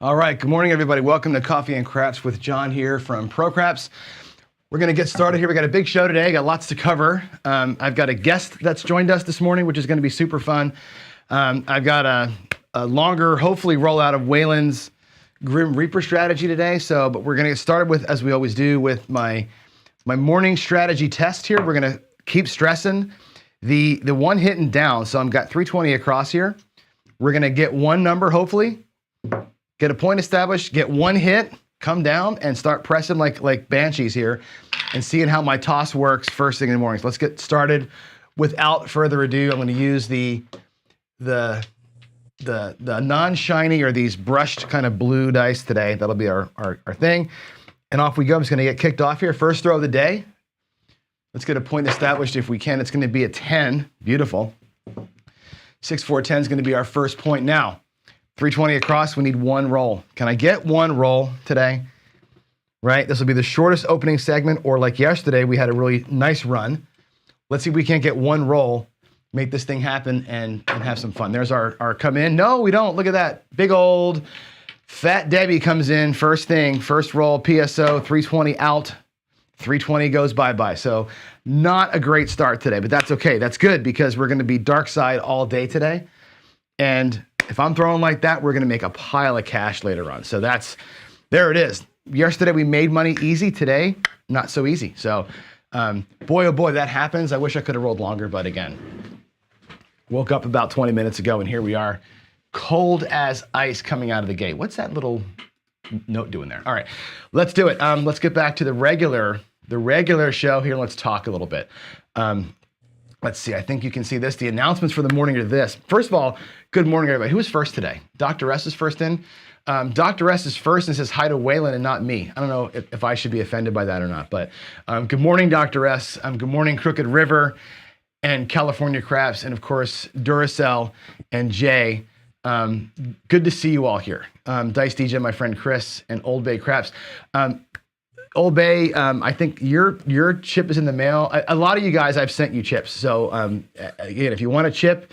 All right, good morning, everybody. Welcome to Coffee and Craps with John here from ProCraps. We're going to get started here. We got a big show today. Got lots to cover. I've got a guest that's joined us this morning, which is going to be super fun. I've got a longer, hopefully, rollout of Waylon's Grim Reaper strategy today. But we're going to get started with, as we always do, with my morning strategy test here. We're going to keep stressing the one hit and down. So I've got 320 across here. We're going to get one number, hopefully. Get a point established, get one hit, come down, and start pressing like banshees here and seeing how my toss works first thing in the morning. So let's get started. Without further ado, I'm going to use the non-shiny or these brushed kind of blue dice today. That'll be our thing. And off we go. I'm just going to get kicked off here. First throw of the day. Let's get a point established if we can. It's going to be a 10. Beautiful. 6, 4, 10 is going to be our first point now. 320 across, we need one roll. Can I get one roll today? Right, this will be the shortest opening segment, or like yesterday, we had a really nice run. Let's see if we can't get one roll, make this thing happen, and have some fun. There's our come in. No, we don't, look at that. Big old Fat Debbie comes in, first thing, first roll, PSO, 320 out, 320 goes bye-bye. So not a great start today, but that's okay. That's good because we're gonna be dark side all day today. And if I'm throwing like that, we're gonna make a pile of cash later on. So there it is. Yesterday we made money easy, today, not so easy. So boy, oh boy, that happens. I wish I could have rolled longer, but again, woke up about 20 minutes ago and here we are, cold as ice coming out of the gate. What's that little note doing there? All right, let's do it. Let's get back to the regular show here. Let's talk a little bit. Let's see, I think you can see this. The announcements for the morning are this. First of all, good morning, everybody. Who was first today? Dr. S is first in. Dr. S is first and says hi to Waylon and not me. I don't know if I should be offended by that or not, but good morning, Dr. S. Good morning, Crooked River and California Craps, and of course, Duracell and Jay. Good to see you all here. Dice DJ, my friend Chris, and Old Bay Craps. Old Bay, I think your chip is in the mail. A lot of you guys, I've sent you chips. So again, if you want a chip,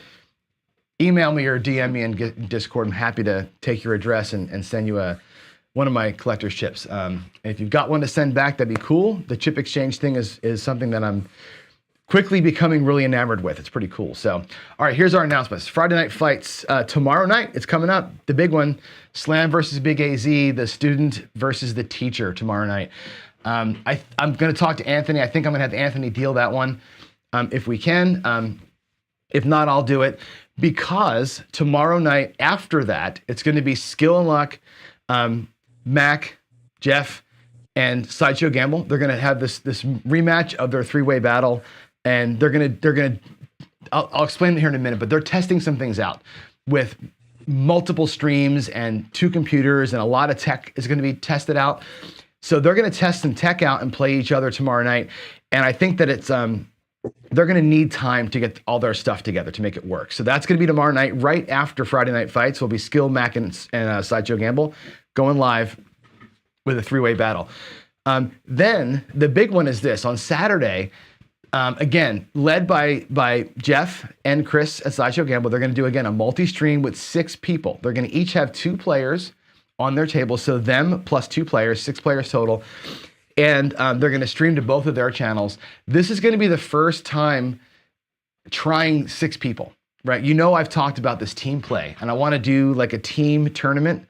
email me or DM me in Discord. I'm happy to take your address and send you one of my collector's chips. If you've got one to send back, that'd be cool. The chip exchange thing is something that I'm quickly becoming really enamored with. It's pretty cool. So, all right, here's our announcements. Friday night fights. Tomorrow night, it's coming up. The big one, Slam versus Big AZ, the student versus the teacher tomorrow night. I'm going to talk to Anthony. I think I'm going to have Anthony deal that one if we can. If not, I'll do it. Because tomorrow night after that, it's going to be Skill and Luck, Mac, Jeff, and Sideshow Gamble. They're going to have this rematch of their three-way battle. And they're gonna. I'll explain it here in a minute, but they're testing some things out with multiple streams and 2 computers, and a lot of tech is going to be tested out. So they're going to test some tech out and play each other tomorrow night. And I think that it's they're going to need time to get all their stuff together to make it work. So that's going to be tomorrow night, right after Friday night fights. Will be Skill, Mac, and Sideshow Gamble going live with a 3-way battle. Then the big one is this on Saturday. Again, led by Jeff and Chris at Sideshow Gamble, they're going to do, again, a multi-stream with 6 people. They're going to each have 2 players on their table, so them plus 2 players, 6 players total, and they're going to stream to both of their channels. This is going to be the first time trying 6 people, right? You know I've talked about this team play, and I want to do like a team tournament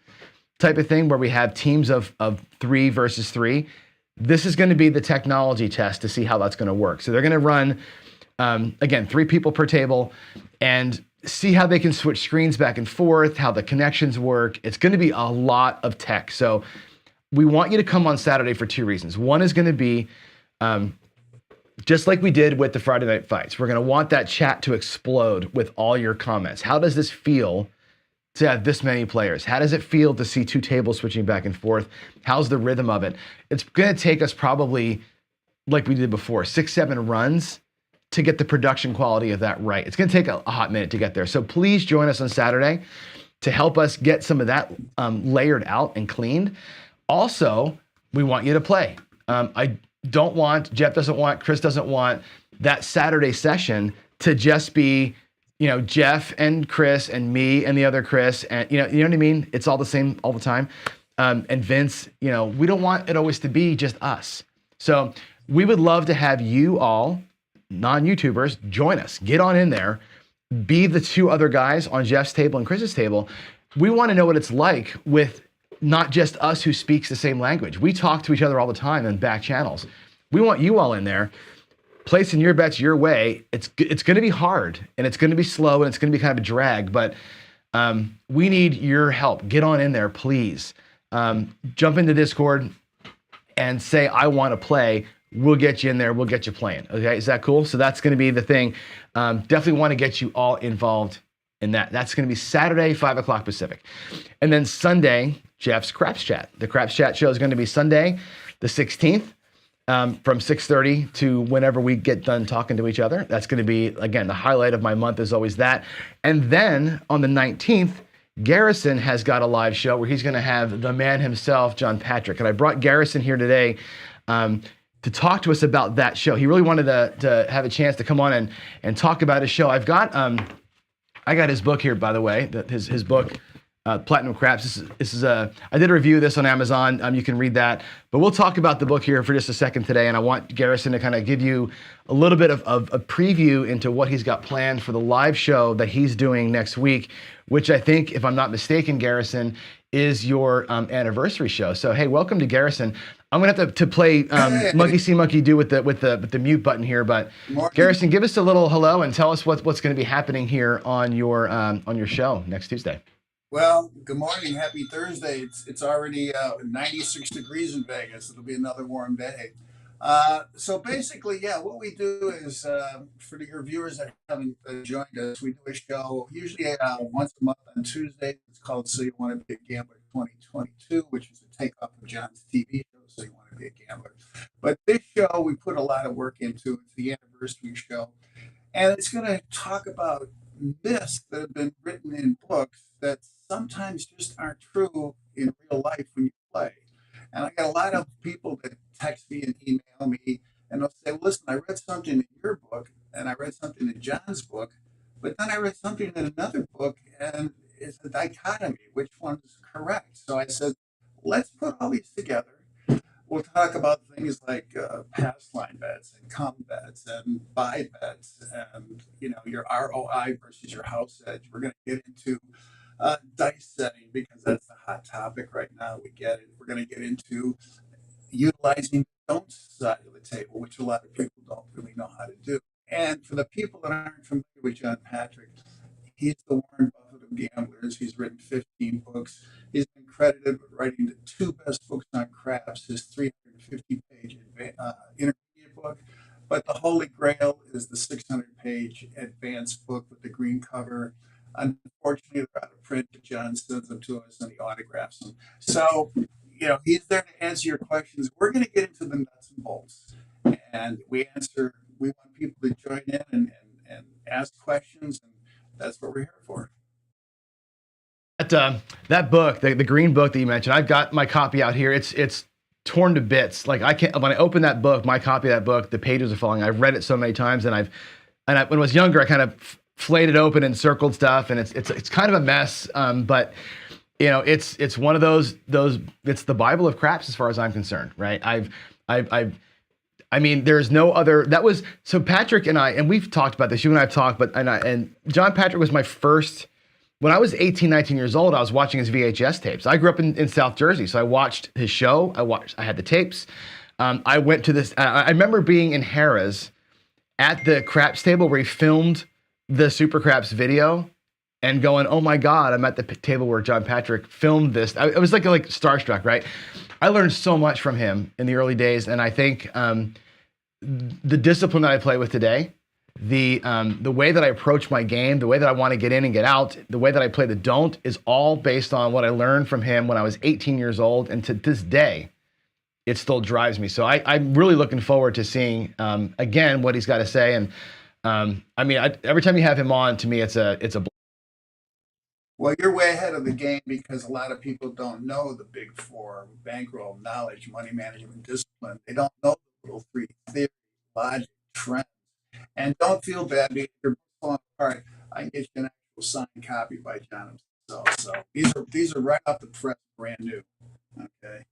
type of thing where we have teams of 3 versus 3. This is going to be the technology test to see how that's going to work. So they're going to run, again, 3 people per table and see how they can switch screens back and forth, how the connections work. It's going to be a lot of tech. So we want you to come on Saturday for 2 reasons. One is going to be just like we did with the Friday night fights. We're going to want that chat to explode with all your comments. How does this feel to have this many players? How does it feel to see 2 tables switching back and forth? How's the rhythm of it? It's going to take us probably, like we did before, 6, 7 runs to get the production quality of that right. It's going to take a hot minute to get there. So please join us on Saturday to help us get some of that layered out and cleaned. Also, we want you to play. Jeff doesn't want, Chris doesn't want that Saturday session to just be Jeff and Chris and me and the other Chris, and you know what I mean? It's all the same all the time. And Vince, we don't want it always to be just us. So we would love to have you all, non-YouTubers, join us. Get on in there. Be the two other guys on Jeff's table and Chris's table. We want to know what it's like with not just us who speaks the same language. We talk to each other all the time in back channels. We want you all in there, placing your bets your way. It's going to be hard, and it's going to be slow, and it's going to be kind of a drag, but we need your help. Get on in there, please. Jump into Discord and say, I want to play. We'll get you in there. We'll get you playing. Okay, is that cool? So that's going to be the thing. Definitely want to get you all involved in that. That's going to be Saturday, 5 o'clock Pacific. And then Sunday, Jeff's Craps Chat. The Craps Chat show is going to be Sunday, the 16th, from 6:30 to whenever we get done talking to each other. That's going to be, again, the highlight of my month is always that. And then on the 19th, Garrison has got a live show where he's going to have the man himself, John Patrick. And I brought Garrison here today to talk to us about that show. He really wanted to have a chance to come on and talk about his show. I got his book here, by the way, his book, Platinum Craps. I did a review of this on Amazon. You can read that. But we'll talk about the book here for just a second today. And I want Garrison to kind of give you a little bit of a preview into what he's got planned for the live show that he's doing next week, which I think, if I'm not mistaken, Garrison, is your anniversary show. So, hey, welcome to Garrison. I'm gonna have to play monkey see, monkey do with the mute button here. But Garrison, give us a little hello and tell us what's going to be happening here on your show next Tuesday. Well, good morning. Happy Thursday. It's already 96 degrees in Vegas. It'll be another warm day. So basically, yeah, what we do is for your viewers that haven't joined us, we do a show usually once a month on Tuesday. It's called So You Want to Be a Gambler 2022, which is a takeoff of John's TV show, So You Want to Be a Gambler. But this show, we put a lot of work into. It's the anniversary show. And it's going to talk about myths that have been written in books that sometimes just aren't true in real life when you play. And I got a lot of people that text me and email me, and they'll say, listen, I read something in your book, and I read something in John's book, but then I read something in another book, and it's a dichotomy. Which one is correct? So I said, let's put all these together. We'll talk about things like pass line bets and come bets and buy bets and your ROI versus your house edge. We're going to get into dice setting because that's the hot topic right now. We get it. We're going to get into utilizing the don't side of the table, which a lot of people don't really know how to do. And for the people that aren't familiar with John Patrick, he's the Warren Buffett of gamblers. He's written 15 books. He's been credited with writing the two best books on craps, his 350-page intermediate book. But the Holy Grail is the 600-page advanced book with the green cover. Unfortunately, they're out of print, but John sends them to us and he autographs them. So, he's there to answer your questions. We're going to get into the nuts and bolts. And we want people to join in and ask questions, and that's what we're here for. That book, the green book that you mentioned, I've got my copy out here. It's torn to bits. Like when I open that book, my copy of that book, the pages are falling. I've read it so many times, and when I was younger, I kind of flayed it open and circled stuff, and it's kind of a mess. But it's one of those. It's the Bible of craps as far as I'm concerned, right? I mean, there's no other. That was so Patrick and I, and we've talked about this. You and I have talked, and John Patrick was my first. When I was 18, 19 years old, I was watching his VHS tapes. I grew up in South Jersey, so I watched his show. I had the tapes. I went to this. I remember being in Harrah's at the craps table where he filmed the Super Craps video, and going, "Oh my God, I'm at the table where John Patrick filmed this." I was like starstruck, right? I learned so much from him in the early days, and I think the discipline that I play with today, the way that I approach my game, the way that I want to get in and get out, the way that I play the don't is all based on what I learned from him when I was 18 years old, and to this day, it still drives me. So I'm really looking forward to seeing again what he's got to say. And every time you have him on, to me, it's a. Well, you're way ahead of the game because a lot of people don't know the big four: bankroll, knowledge, money management, discipline. They don't know the little three: theory, logic, trend. And don't feel bad because you're falling apart. I can get you an actual signed copy by John himself. So these are right off the press, brand new. Okay.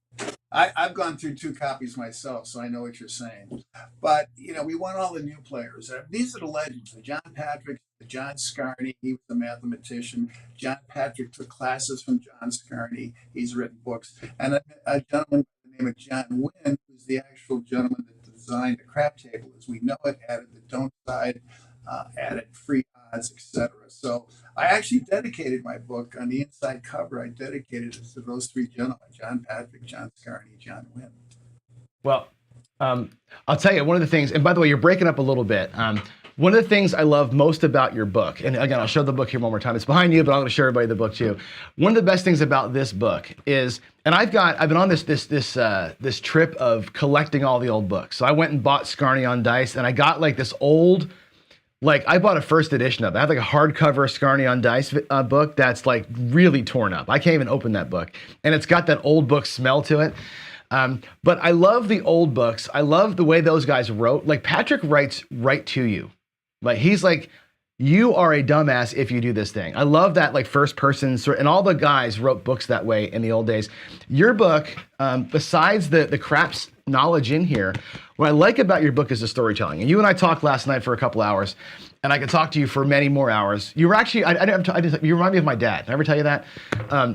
I've gone through two copies myself, so I know what you're saying. But we want all the new players. These are the legends. The John Patrick, the John Scarney. He was a mathematician. John Patrick took classes from John Scarney. He's written books. And a gentleman by the name of John Wynn, who's the actual gentleman that designed the crap table as we know it, added the don't side, added free odds, etc. So I actually dedicated my book on the inside cover. I dedicated it to those three gentlemen: John Patrick, John Scarney, John Wynn. Well, I'll tell you one of the things, and by the way, you're breaking up a little bit. One of the things I love most about your book, and again, I'll show the book here one more time. It's behind you, but I'm going to show everybody the book too. One of the best things about this book is, and I've been on this trip of collecting all the old books. So I went and bought Scarney on Dice, and I got like this old. Like I bought a first edition of it. I have like a hardcover Scarney on Dice book that's like really torn up. I can't even open that book. And it's got that old book smell to it. But I love the old books. I love the way those guys wrote. Like Patrick writes right to you. Like he's like, you are a dumbass if you do this thing. I love that like first person, and all the guys wrote books that way in the old days. Your book, besides the craps knowledge in here, what I like about your book is the storytelling. And you and I talked last night for a couple hours, and I could talk to you for many more hours. You were actually, you remind me of my dad. Did I ever tell you that?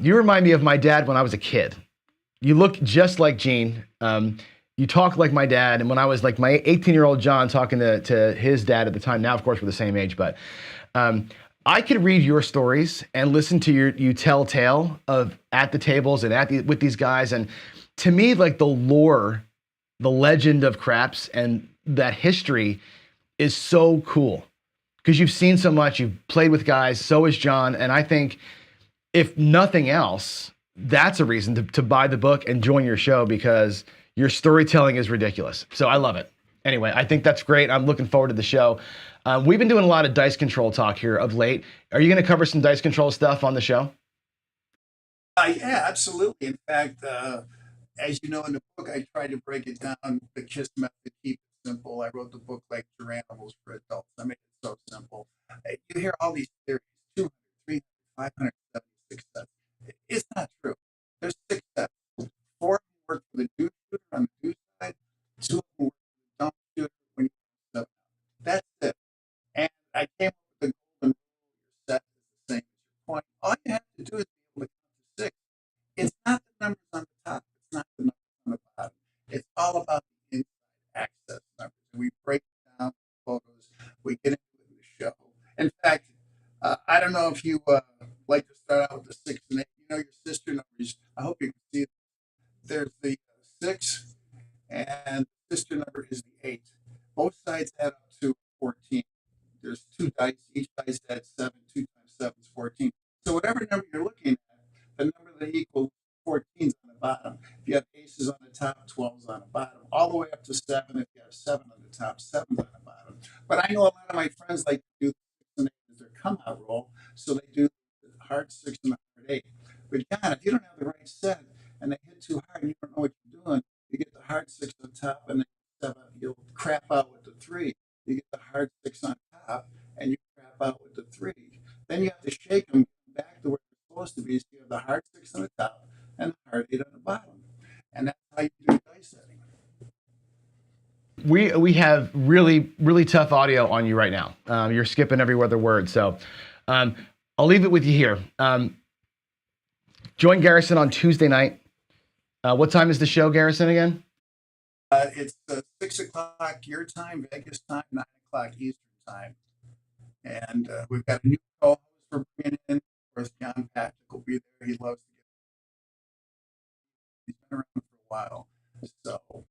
You remind me of my dad when I was a kid. You look just like Gene. You talk like my dad, and when I was like my 18-year-old John talking to his dad at the time, now of course we're the same age, but I could read your stories and listen to you tell tale of at the tables and with these guys, and to me like the lore, the legend of craps and that history is so cool because you've seen so much, you've played with guys, so is John, and I think if nothing else, that's a reason to buy the book and join your show because your storytelling is ridiculous. So I love it. Anyway, I think that's great. I'm looking forward to the show. We've been doing a lot of dice control talk here of late. Are you going to cover some dice control stuff on the show? Yeah, absolutely. In fact, as you know in the book, I tried to break it down, the KISS method, keep it simple. I wrote the book like Animals for Adults. I made it so simple. You hear all these theories, 200, 300, 576 steps. It's not true. There's 6 steps. 4 of them work for the do shooter on the do side, 2 of them work for the dump shooter when you put 7 out. That's it. And I came up with the golden rule: your set is the same as your point. All you have to do is be able to count to 6. It's not the numbers on the top. It's not the numbers on the bottom. It's all about the inside access numbers. We break down photos. We get into it in the show. In fact, I don't know if you like to start out with the 6 and 8. Your sister numbers. I hope you can see it. There's the 6, and the sister number is the 8. Both sides add up to 14. There's 2 dice. Each dice adds 7. 2 times 7 is 14. So whatever number you're looking at, the number that equals 14 is on the bottom. If you have aces on the top, 12 is on the bottom. All the way up to 7. If you have 7 on the top, 7 is on the bottom. But I know a lot of my friends like to do 6 and 8 as their come out roll. So they do the hard 6 and the hard 8. But John, if you don't have the right set and they hit too hard and you don't know what you're doing, you get the hard 6 on top and then 7, you'll crap out with the 3. You get the hard 6 on top and you crap out with the 3. Then you have to shake them back to where they're supposed to be. So you have the hard 6 on the top and the hard 8 on the bottom. And that's how you do dice setting. We have really, really tough audio on you right now. You're skipping every other word. So I'll leave it with you here. Join Garrison on Tuesday night. What time is the show, Garrison, again? It's 6 o'clock your time, Vegas time, 9 o'clock Eastern time. And we've got a new co-host we're bringing in. Of course, John Patrick will be there. He loves to get. He's been around for a while. So.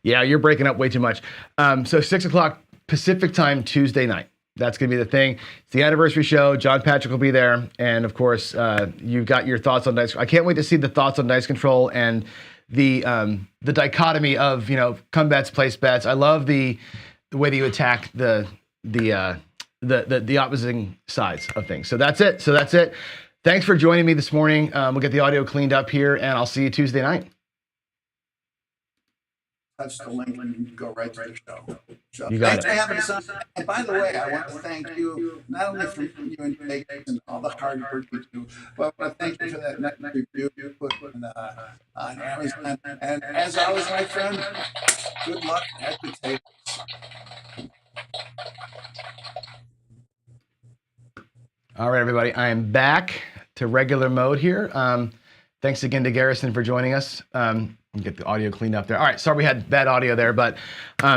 Yeah, you're breaking up way too much. So 6 o'clock Pacific time, Tuesday night. That's going to be the thing. It's the anniversary show. John Patrick will be there. And of course, you've got your thoughts on dice. I can't wait to see the thoughts on dice control and the dichotomy of, come bets, place bets. I love the way that you attack the opposing sides of things. So that's it. Thanks for joining me this morning. We'll get the audio cleaned up here and I'll see you Tuesday night. touch the link and go right to the show. So You got thanks it. for having us on. And by the way, I want to thank you not only for you and Vegas and all the hard work you do, but I want to thank you for that next review you put on Amazon. And as always, my friend, good luck at the table. All right, everybody, I am back to regular mode here. Thanks again to Garrison for joining us. Get the audio cleaned up there. All right, sorry we had bad audio there, but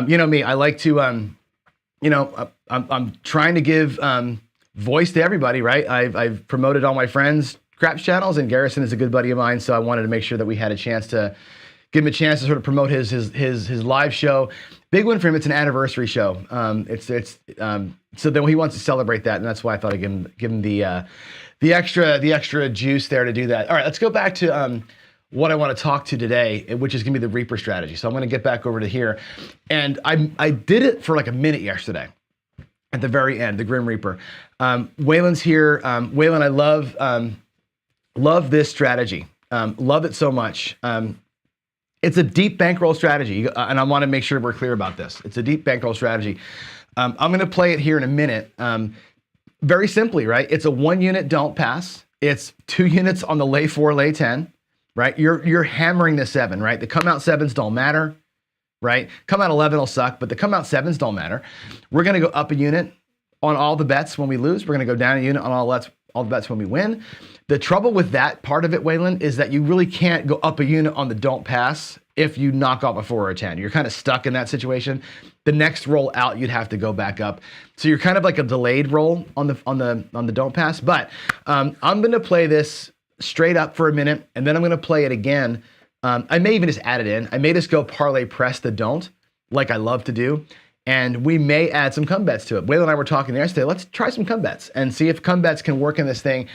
you know me, I like to, I'm trying to give voice to everybody, right? I've promoted all my friends' craps channels, and Garrison is a good buddy of mine, so I wanted to make sure that we had a chance to give him a chance to sort of promote his live show. Big one for him. It's an anniversary show. So then he wants to celebrate that, and that's why I thought I'd give him the extra juice there to do that. All right, let's go back to what I want to talk to today, which is going to be the Reaper strategy. So I'm going to get back over to here, and I did it for like a minute yesterday. At the very end, the Grim Reaper. Waylon's here. Waylon, I love this strategy. Love it so much. It's a deep bankroll strategy, and I want to make sure we're clear about this. It's a deep bankroll strategy. I'm going to play it here in a minute. Very simply, right? It's a 1 unit don't pass. It's 2 units on the lay 4, lay 10, right? You're hammering the 7, right? The come out 7s don't matter, right? Come out 11 will suck, but the come out 7s don't matter. We're going to go up a unit on all the bets when we lose. We're going to go down a unit on all the bets when we win. The trouble with that part of it, Waylon, is that you really can't go up a unit on the don't pass if you knock off a 4 or a 10. You're kind of stuck in that situation. The next roll out, you'd have to go back up. So you're kind of like a delayed roll on the don't pass. But I'm going to play this straight up for a minute, and then I'm going to play it again. I may even just add it in. I may just go parlay press the don't, like I love to do. And we may add some come bets to it. Waylon and I were talking yesterday. Let's try some come bets and see if come bets can work in this thing.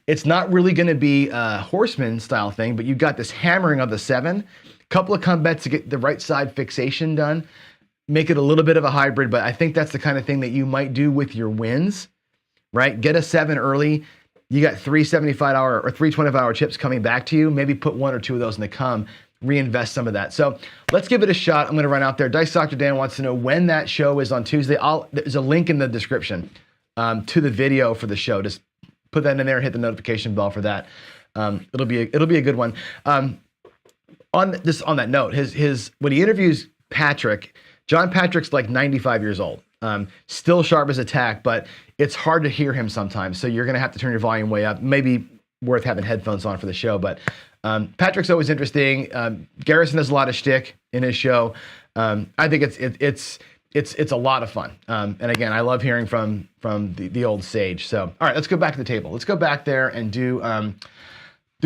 It's not really going to be a horseman style thing, but you've got this hammering of the 7. Couple of come bets to get the right side fixation done. Make it a little bit of a hybrid, but I think that's the kind of thing that you might do with your wins, right? Get a 7 early. You got 3 75-hour or 3 25-hour chips coming back to you. Maybe put 1 or 2 of those in the come. Reinvest some of that. So let's give it a shot. I'm going to run out there. Dice Dr. Dan wants to know when that show is on Tuesday. There's a link in the description to the video for the show. Just put that in there and hit the notification bell for that. It'll be a good one. On that note, when he interviews Patrick, John Patrick's like 95 years old. Still sharp as a tack, but it's hard to hear him sometimes. So you're going to have to turn your volume way up. Maybe worth having headphones on for the show, but Patrick's always interesting. Garrison has a lot of shtick in his show. I think it's a lot of fun. And again, I love hearing from the old sage. So, all right, let's go back to the table. Let's go back there and do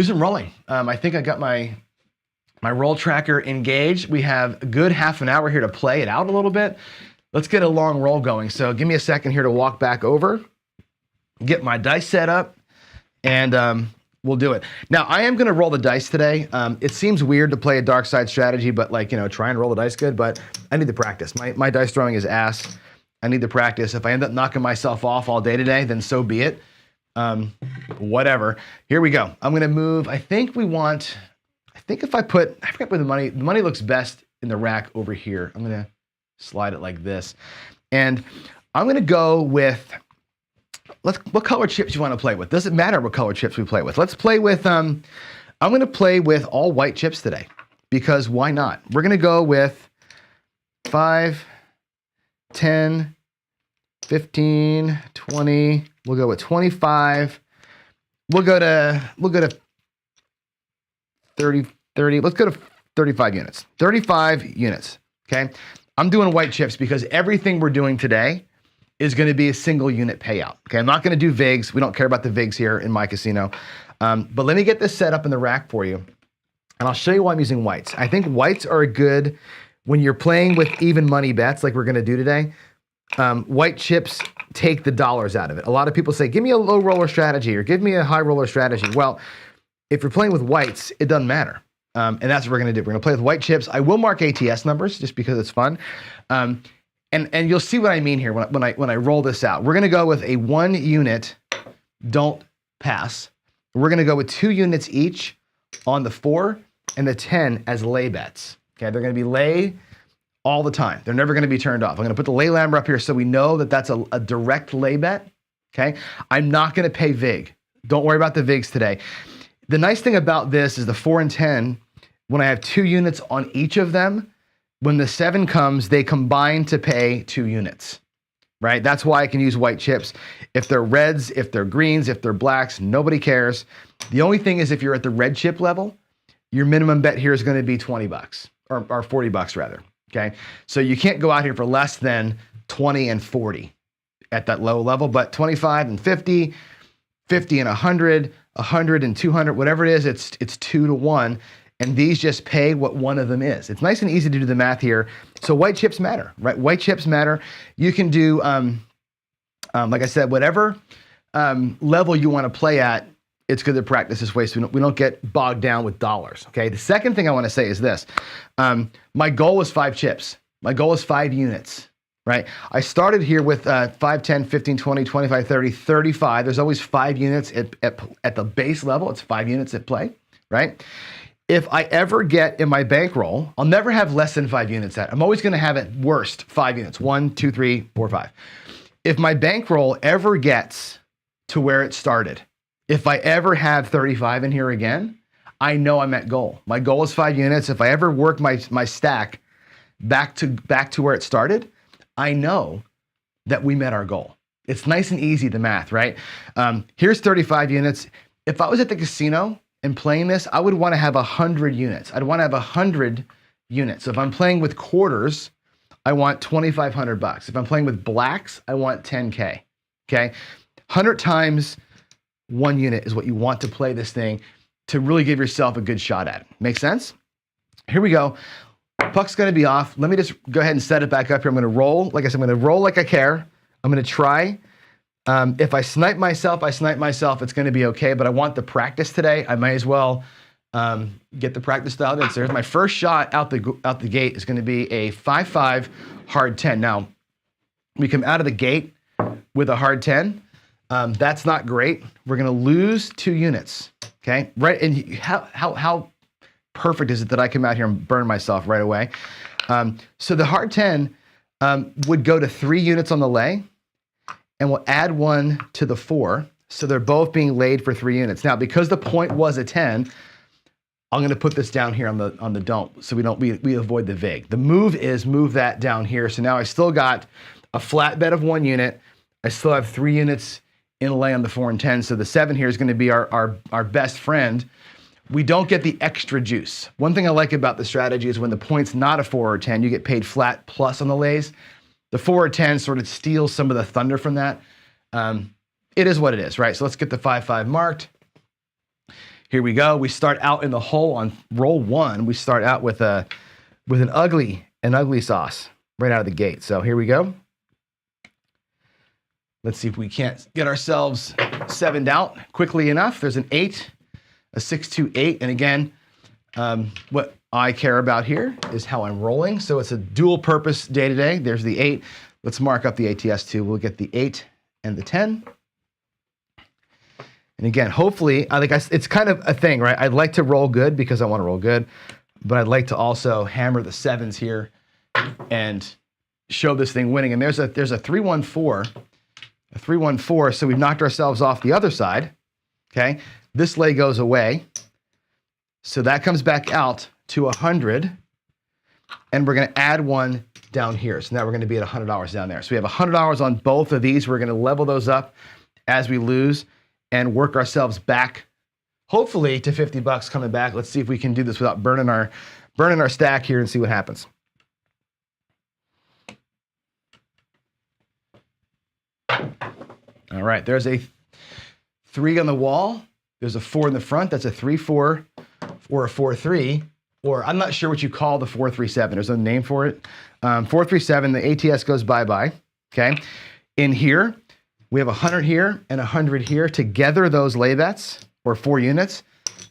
some rolling. I think I got my roll tracker engaged. We have a good half an hour here to play it out a little bit. Let's get a long roll going. So give me a second here to walk back over, get my dice set up, and we'll do it. Now, I am going to roll the dice today. It seems weird to play a dark side strategy, but try and roll the dice good, but I need to practice. My dice throwing is ass. I need to practice. If I end up knocking myself off all day today, then so be it. Whatever. Here we go. I'm going to move. I think if I forgot where the money looks best in the rack over here. I'm going to slide it like this. And I'm going to go with, what color chips you want to play with? Doesn't matter what color chips we play with. Let's play with, I'm going to play with all white chips today because why not? We're going to go with 5, 10, 15, 20. We'll go with 25. We'll go to 30. Let's go to 35 units. 35 units, okay? I'm doing white chips because everything we're doing today is going to be a single unit payout. Okay, I'm not going to do VIGs. We don't care about the VIGs here in my casino. But let me get this set up in the rack for you. And I'll show you why I'm using whites. I think whites are good when you're playing with even money bets like we're going to do today. White chips take the dollars out of it. A lot of people say, give me a low roller strategy or give me a high roller strategy. Well, if you're playing with whites, it doesn't matter. And that's what we're going to do. We're going to play with white chips. I will mark ATS numbers just because it's fun. And you'll see what I mean here when I roll this out. We're going to go with a 1 unit don't pass. We're going to go with 2 units each on the 4 and the 10 as lay bets. Okay, they're going to be lay all the time. They're never going to be turned off. I'm going to put the lay lamber up here so we know that that's a direct lay bet. Okay, I'm not going to pay vig. Don't worry about the vigs today. The nice thing about this is the 4 and 10, when I have 2 units on each of them, when the 7 comes, they combine to pay 2 units, right? That's why I can use white chips. If they're reds, if they're greens, if they're blacks, nobody cares. The only thing is if you're at the red chip level, your minimum bet here is going to be 20 bucks or 40 bucks rather, okay? So you can't go out here for less than 20 and 40 at that low level, but 25 and 50, 50 and 100, 100 and 200, whatever it is, it's 2 to 1. And these just pay what one of them is. It's nice and easy to do the math here. So white chips matter, right? White chips matter. You can do, like I said, whatever level you want to play at, it's good to practice this way so we don't get bogged down with dollars, okay? The second thing I want to say is this. My goal was 5 chips. My goal is 5 units, right? I started here with 5, 10, 15, 20, 25, 30, 35. There's always 5 units at the base level. It's 5 units at play, right? If I ever get in my bankroll, I'll never have less than 5 units at. I'm always going to have at worst 5 units, 1, 2, 3, 4, 5. If my bankroll ever gets to where it started, if I ever have 35 in here again, I know I'm at goal. My goal is 5 units. If I ever work my stack back to where it started, I know that we met our goal. It's nice and easy, the math, right? Here's 35 units. If I was at the casino and playing this, I would want to have 100 units. I'd want to have 100 units. So if I'm playing with quarters, I want 2,500 bucks. If I'm playing with blacks, I want 10K, okay? 100 times 1 unit is what you want to play this thing to really give yourself a good shot at it. Make sense? Here we go. Puck's going to be off. Let me just go ahead and set it back up here. I'm going to roll. Like I said, I'm going to roll like I care. I'm going to try. If I snipe myself, it's going to be okay, but I want the practice today. I might as well get the practice dialed in. So here's my first shot out the gate is going to be a 5-5 hard 10. Now, we come out of the gate with a hard 10. That's not great. We're going to lose 2 units, okay? Right, and how perfect is it that I come out here and burn myself right away? So the hard 10 would go to 3 units on the lay, and we'll add 1 to the 4. So they're both being laid for 3 units. Now, because the point was a 10, I'm going to put this down here on the don't, so we avoid the vig. The move is move that down here. So now I still got a flat bet of 1 unit. I still have 3 units in lay on the 4 and 10. So the 7 here is going to be our best friend. We don't get the extra juice. One thing I like about the strategy is when the point's not a 4 or 10, you get paid flat plus on the lays. The 4 or 10 sort of steals some of the thunder from that. It is what it is, right? So let's get the 5-5 marked. Here we go. We start out in the hole on roll 1. We start out with an ugly sauce right out of the gate. So here we go. Let's see if we can't get ourselves 7'd out quickly enough. There's an 8, a 6-2-8, and again, what I care about here is how I'm rolling. So it's a dual purpose day to day. There's the 8. Let's mark up the ATS too. We'll get the 8 and the 10. And again, hopefully, it's kind of a thing, right? I'd like to roll good because I want to roll good, but I'd like to also hammer the 7s here and show this thing winning. And there's a 3-1-4, a 3-1-4. So we've knocked ourselves off the other side. Okay, this lay goes away. So that comes back out to 100, and we're going to add 1 down here. So now we're going to be at $100 down there. So we have $100 on both of these. We're going to level those up as we lose and work ourselves back, hopefully to 50 bucks coming back. Let's see if we can do this without burning our stack here and see what happens. All right, there's a 3 on the wall. There's a 4 in the front. That's a 3-4 or a 4-3, or I'm not sure what you call the 4-3-7. There's a name for it. 4-3-7, the ATS goes bye-bye, okay? In here, we have 100 here and 100 here. Together, those lay bets, or 4 units,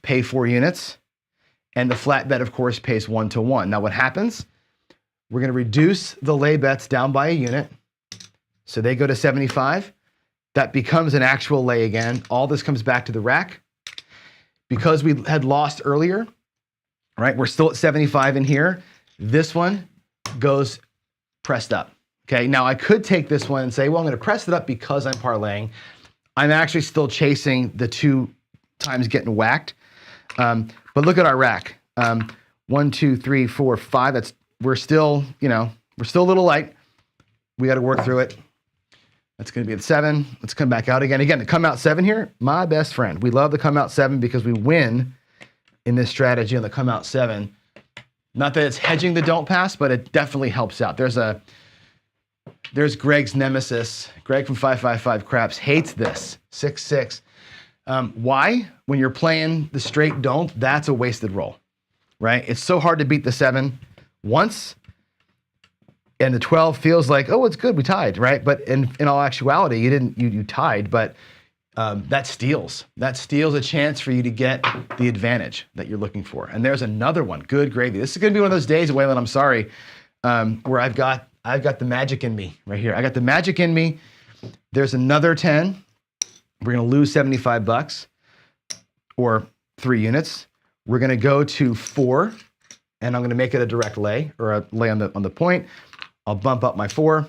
pay 4 units. And the flat bet, of course, pays 1 to 1. Now what happens? We're going to reduce the lay bets down by a unit. So they go to 75. That becomes an actual lay again. All this comes back to the rack. Because we had lost earlier, right? We're still at 75 in here. This one goes pressed up. Okay, now I could take this one and say, well, I'm gonna press it up because I'm parlaying. I'm actually still chasing the 2 times getting whacked. But look at our rack. 1, 2, 3, 4, 5. We're still a little light. We got to work through it. That's going to be the 7. Let's come back out again. Again, the come out 7 here, my best friend. We love the come out 7 because we win in this strategy on the come out 7. Not that it's hedging the don't pass, but it definitely helps out. There's Greg's nemesis. Greg from 555 Craps hates this. 6-6. Why? When you're playing the straight don't, that's a wasted roll, right? It's so hard to beat the 7 once, and the 12 feels like, oh, it's good, we tied, right? But in all actuality, you tied, but that steals a chance for you to get the advantage that you're looking for. And there's another one, good gravy. This is gonna be one of those days, Waylon, I'm sorry, where I've got the magic in me right here. I got the magic in me. There's another 10. We're gonna lose 75 bucks or 3 units. We're gonna go to 4, and I'm gonna make it a direct lay or a lay on the point. I'll bump up my 4,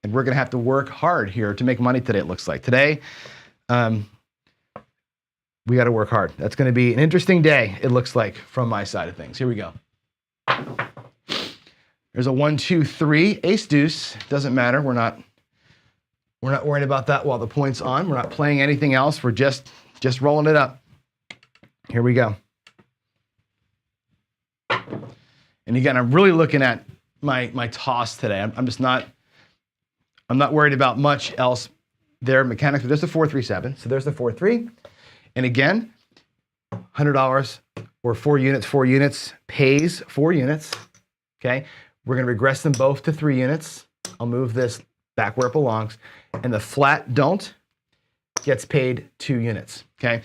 and we're gonna have to work hard here to make money today, it looks like. Today, we gotta work hard. That's gonna be an interesting day, it looks like, from my side of things. Here we go. There's a 1, 2, 3, ace deuce. Doesn't matter, we're not worrying about that while the point's on. We're not playing anything else, we're just rolling it up. Here we go. And again, I'm really looking at my toss today. I'm not worried about much else there mechanically. There's the 4-3-7. So there's the 4-3. And again, $100 or 4 units pays 4 units. Okay. We're going to regress them both to 3 units. I'll move this back where it belongs. And the flat don't gets paid 2 units. Okay.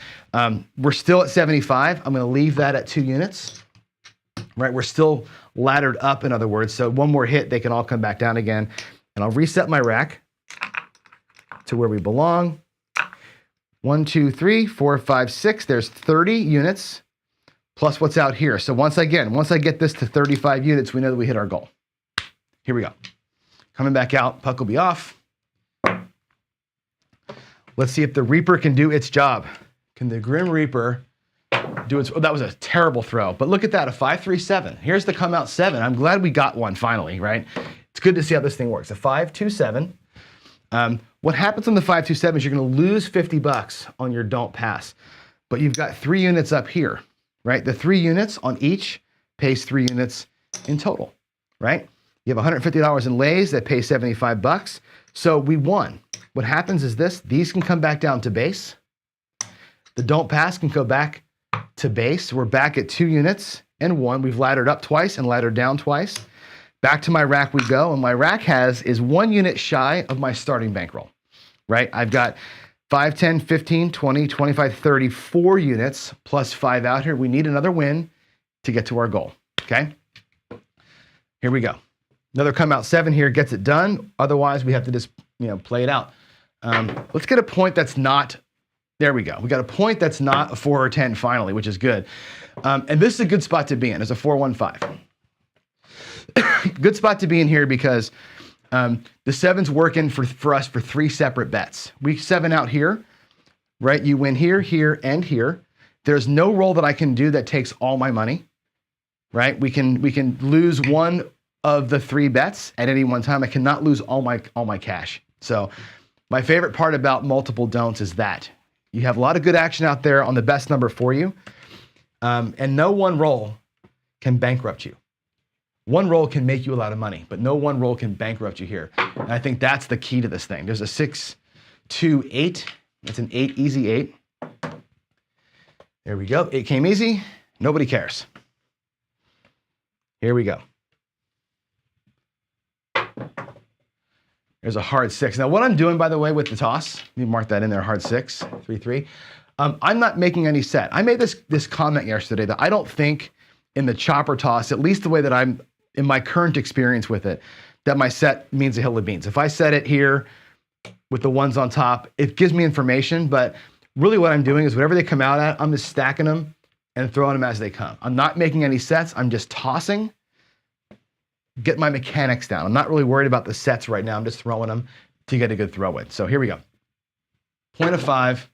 We're still at 75. I'm going to leave that at 2 units. Right, we're still laddered up, in other words, so one more hit, they can all come back down again. And I'll reset my rack to where we belong. 1, 2, 3, 4, 5, 6, there's 30 units, plus what's out here. So once I get this to 35 units, we know that we hit our goal. Here we go. Coming back out, puck will be off. Let's see if the Reaper can do its job. Can the Grim Reaper do its, oh, that was a terrible throw, but look at that, a 5-3-7. Here's the come out 7. I'm glad we got one finally, right? It's good to see how this thing works. A 5-2-7. What happens on the 5-2-7 is you're gonna lose 50 bucks on your don't pass, but you've got 3 units up here, right? The 3 units on each pays 3 units in total, right? You have $150 in lays that pay 75 bucks. So we won. What happens is this, these can come back down to base. The don't pass can go back to base. We're back at 2 units and 1. We've laddered up twice and laddered down twice. Back to my rack we go, and my rack is 1 unit shy of my starting bankroll, right? I've got 5, 10, 15, 20, 25, 30, 4 units plus 5 out here. We need another win to get to our goal, okay? Here we go. Another come out 7 here gets it done. Otherwise, we have to just, play it out. Let's get a point that's not, there we go. We got a point that's not a 4 or 10 finally, which is good. And this is a good spot to be in. It's a 4-1-5. Good spot to be in here because the 7's working for us for 3 separate bets. Week 7 out here, right? You win here, here, and here. There's no roll that I can do that takes all my money, right? We can lose one of the 3 bets at any one time. I cannot lose all my cash. So my favorite part about multiple don'ts is that you have a lot of good action out there on the best number for you, and no one roll can bankrupt you. One roll can make you a lot of money, but no one roll can bankrupt you here. And I think that's the key to this thing. There's a 6, 2, 8. It's an 8, easy 8. There we go. 8 came easy. Nobody cares. Here we go. There's a hard 6. Now, what I'm doing, by the way, with the toss, let me mark that in there, hard 6, 3-3. I'm not making any set. I made this comment yesterday that I don't think in the chopper toss, at least the way that I'm in my current experience with it, that my set means a hill of beans. If I set it here with the ones on top, it gives me information, but really what I'm doing is whatever they come out at, I'm just stacking them and throwing them as they come. I'm not making any sets. I'm just tossing get my mechanics down. I'm not really worried about the sets right now. I'm just throwing them to get a good throw in. So here we go. Point of 5.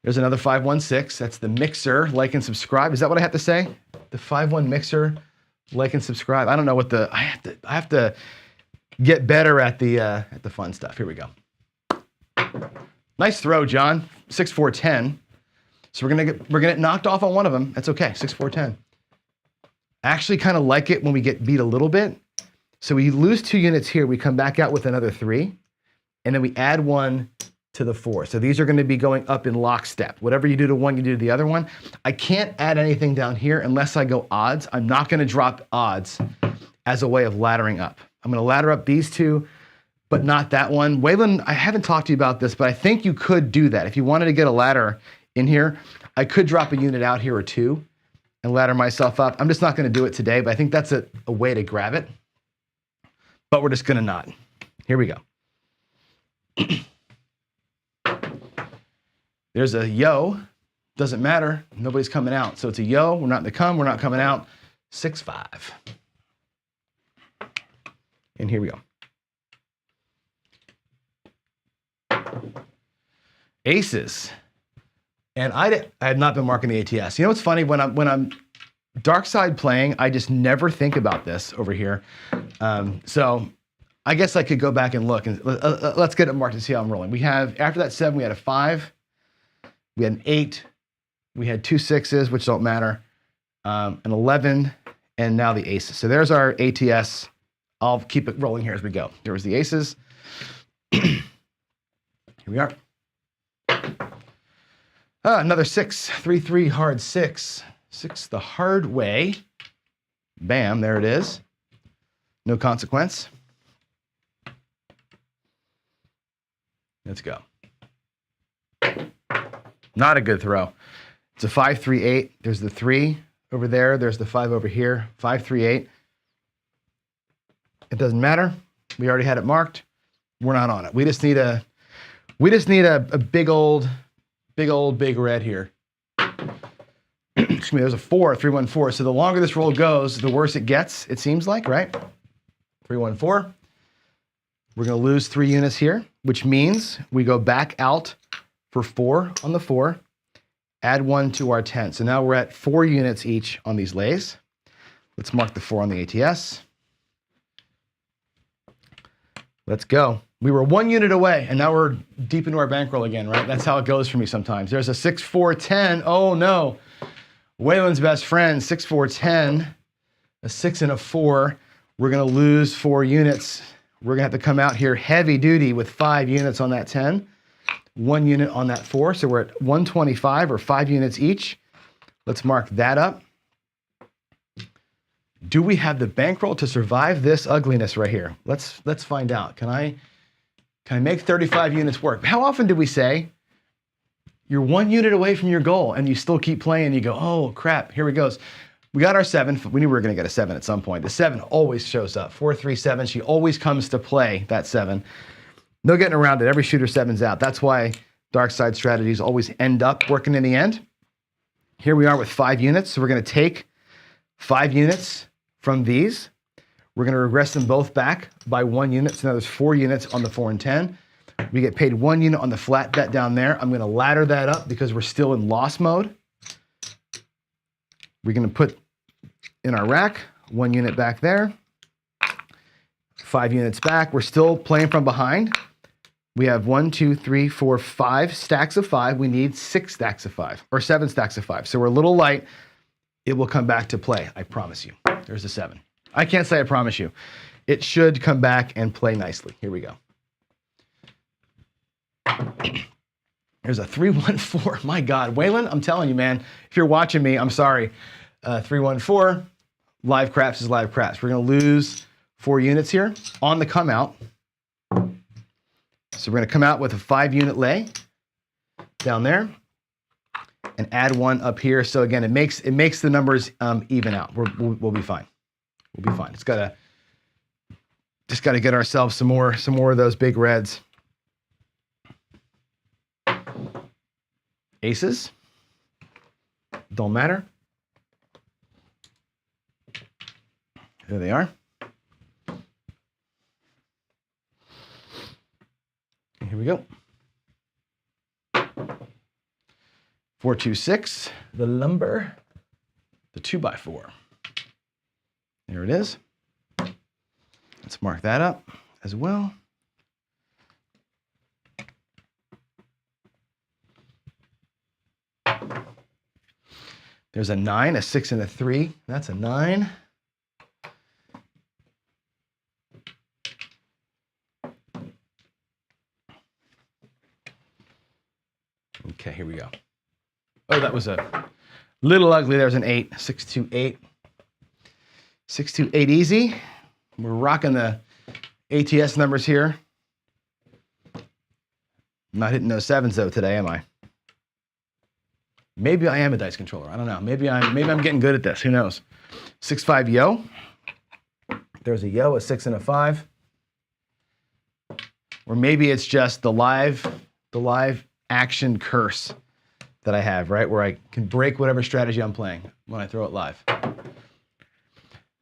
There's another 516. That's the mixer. Like and subscribe. Is that what I have to say? The 5-1 mixer. Like and subscribe. I don't know what the I have to get better at the fun stuff. Here we go. Nice throw, John. 6-4-10. So we're gonna get knocked off on one of them. That's okay. 6-4-10. I actually kind of like it when we get beat a little bit. So we lose 2 units here. We come back out with another 3, and then we add 1 to the 4. So these are going to be going up in lockstep. Whatever you do to one, you do to the other one. I can't add anything down here unless I go odds. I'm not going to drop odds as a way of laddering up. I'm going to ladder up these 2, but not that one. Waylon, I haven't talked to you about this, but I think you could do that. If you wanted to get a ladder in here, I could drop a unit out here or 2 and ladder myself up. I'm just not going to do it today, but I think that's a way to grab it. But we're just going to not. Here we go. There's a yo, doesn't matter, nobody's coming out. So it's a yo, we're not in the come, we're not coming out. 6-5. And here we go. Aces. And I had not been marking the ATS. You know what's funny? When I'm dark side playing, I just never think about this over here. So I guess I could go back and look, and let's get it marked and see how I'm rolling. We have, after that 7, we had a 5. We had an 8, we had 2 6s, which don't matter, an 11, and now the aces. So there's our ATS. I'll keep it rolling here as we go. There was the aces. Here we are. Another 6, 3-3 hard 6. 6 the hard way. Bam, there it is. No consequence. Let's go. Not a good throw. It's a 5-3-8. There's the 3 over there. There's the 5 over here. 5-3-8. It doesn't matter. We already had it marked. We're not on it. We just need a big red here. Excuse me. There's a 4, 3-1-4. So the longer this roll goes, the worse it gets. It seems like, right? 3-1-4. We're going to lose 3 units here, which means we go back out for 4 on the 4, add 1 to our 10. So now we're at 4 units each on these lays. Let's mark the 4 on the ATS. Let's go. We were 1 unit away, and now we're deep into our bankroll again, right? That's how it goes for me sometimes. There's a 6-4-10. Oh, no. Waylon's best friend, 6-4-10, a 6 and a 4. We're going to lose 4 units. We're going to have to come out here heavy duty with 5 units on that 10. 1 unit on that 4, so we're at 125 or 5 units each. Let's mark that up. Do we have the bankroll to survive this ugliness right here? Let's find out. Can I make 35 units work? How often do we say you're 1 unit away from your goal and you still keep playing? You go, oh crap, here it goes. We got our 7. We knew we were going to get a 7 at some point. The 7 always shows up. 4-3-7. She always comes to play that 7. No getting around it. Every shooter 7's out. That's why dark side strategies always end up working in the end. Here we are with 5 units. So we're going to take 5 units from these. We're going to regress them both back by 1 unit. So now there's 4 units on the 4 and 10. We get paid 1 unit on the flat bet down there. I'm going to ladder that up because we're still in loss mode. We're going to put in our rack 1 unit back there. 5 units back. We're still playing from behind. We have 1, 2, 3, 4, 5 stacks of 5. We need 6 stacks of 5 or 7 stacks of 5. So we're a little light. It will come back to play. I promise you. There's a 7. I can't say I promise you. It should come back and play nicely. Here we go. There's a 3-1-4. My God, Waylon, I'm telling you, man, if you're watching me, I'm sorry. 3-1-4. Live craps is live craps. We're going to lose 4 units here on the come out. So we're going to come out with a 5 unit lay down there and add 1 up here. So again, it makes the numbers even out. We'll be fine. We'll be fine. Just gotta get ourselves some more of those big reds. Aces. Don't matter. There they are. here we go. 426, the lumber, the 2x4. There it is. Let's mark that up as well. There's a 9, a 6, and a 3. That's a 9. Okay, here we go. Oh, that was a little ugly. There's an 8, 6, 2, 8. 6, 2, 8 easy. We're rocking the ATS numbers here. I'm not hitting those 7s though today, am I? Maybe I am a dice controller. I don't know. Maybe I'm getting good at this. Who knows? 6, 5 yo. There's a yo, a 6, and a 5. Or maybe it's just the live action curse that I have, right? Where I can break whatever strategy I'm playing when I throw it live.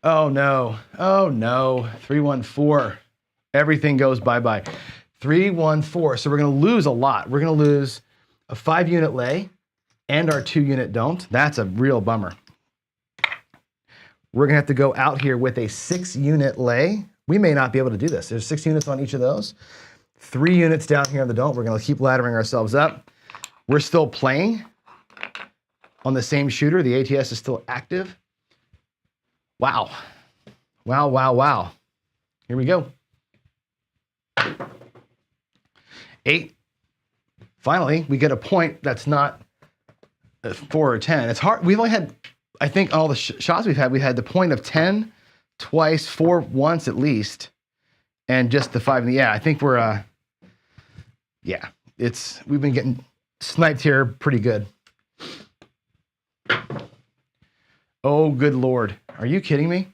Oh no. Oh no. 314. Everything goes bye-bye. 314. So we're going to lose a lot. We're going to lose a 5-unit lay and our 2-unit don't. That's a real bummer. We're going to have to go out here with a 6-unit lay. We may not be able to do this. There's 6 units on each of those. 3 units down here on the don't. We're going to keep laddering ourselves up. We're still playing on the same shooter. The ATS is still active. Wow. Wow, wow, wow. Here we go. 8. Finally, we get a point that's not a 4 or 10. It's hard. We've only had, I think, all the shots we had the point of 10 twice, 4 once at least, and just the 5. Yeah, I think we're, yeah, we've been getting sniped here pretty good. Oh, good Lord. Are you kidding me?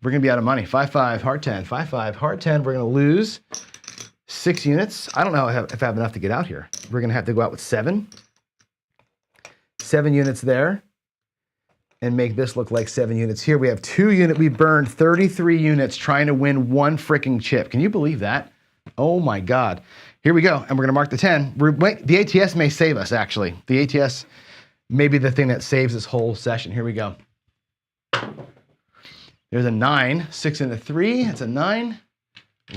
We're going to be out of money. 5-5, hard 10. 5-5, hard 10. We're going to lose 6 units. I don't know if I have enough to get out here. We're going to have to go out with 7. 7 units there and make this look like 7 units here. We have 2 units. We burned 33 units trying to win 1 freaking chip. Can you believe that? Oh my God. Here we go. And we're going to mark the 10. The ATS may save us, actually. The ATS may be the thing that saves this whole session. Here we go. There's a 9, 6, and a 3. It's a 9.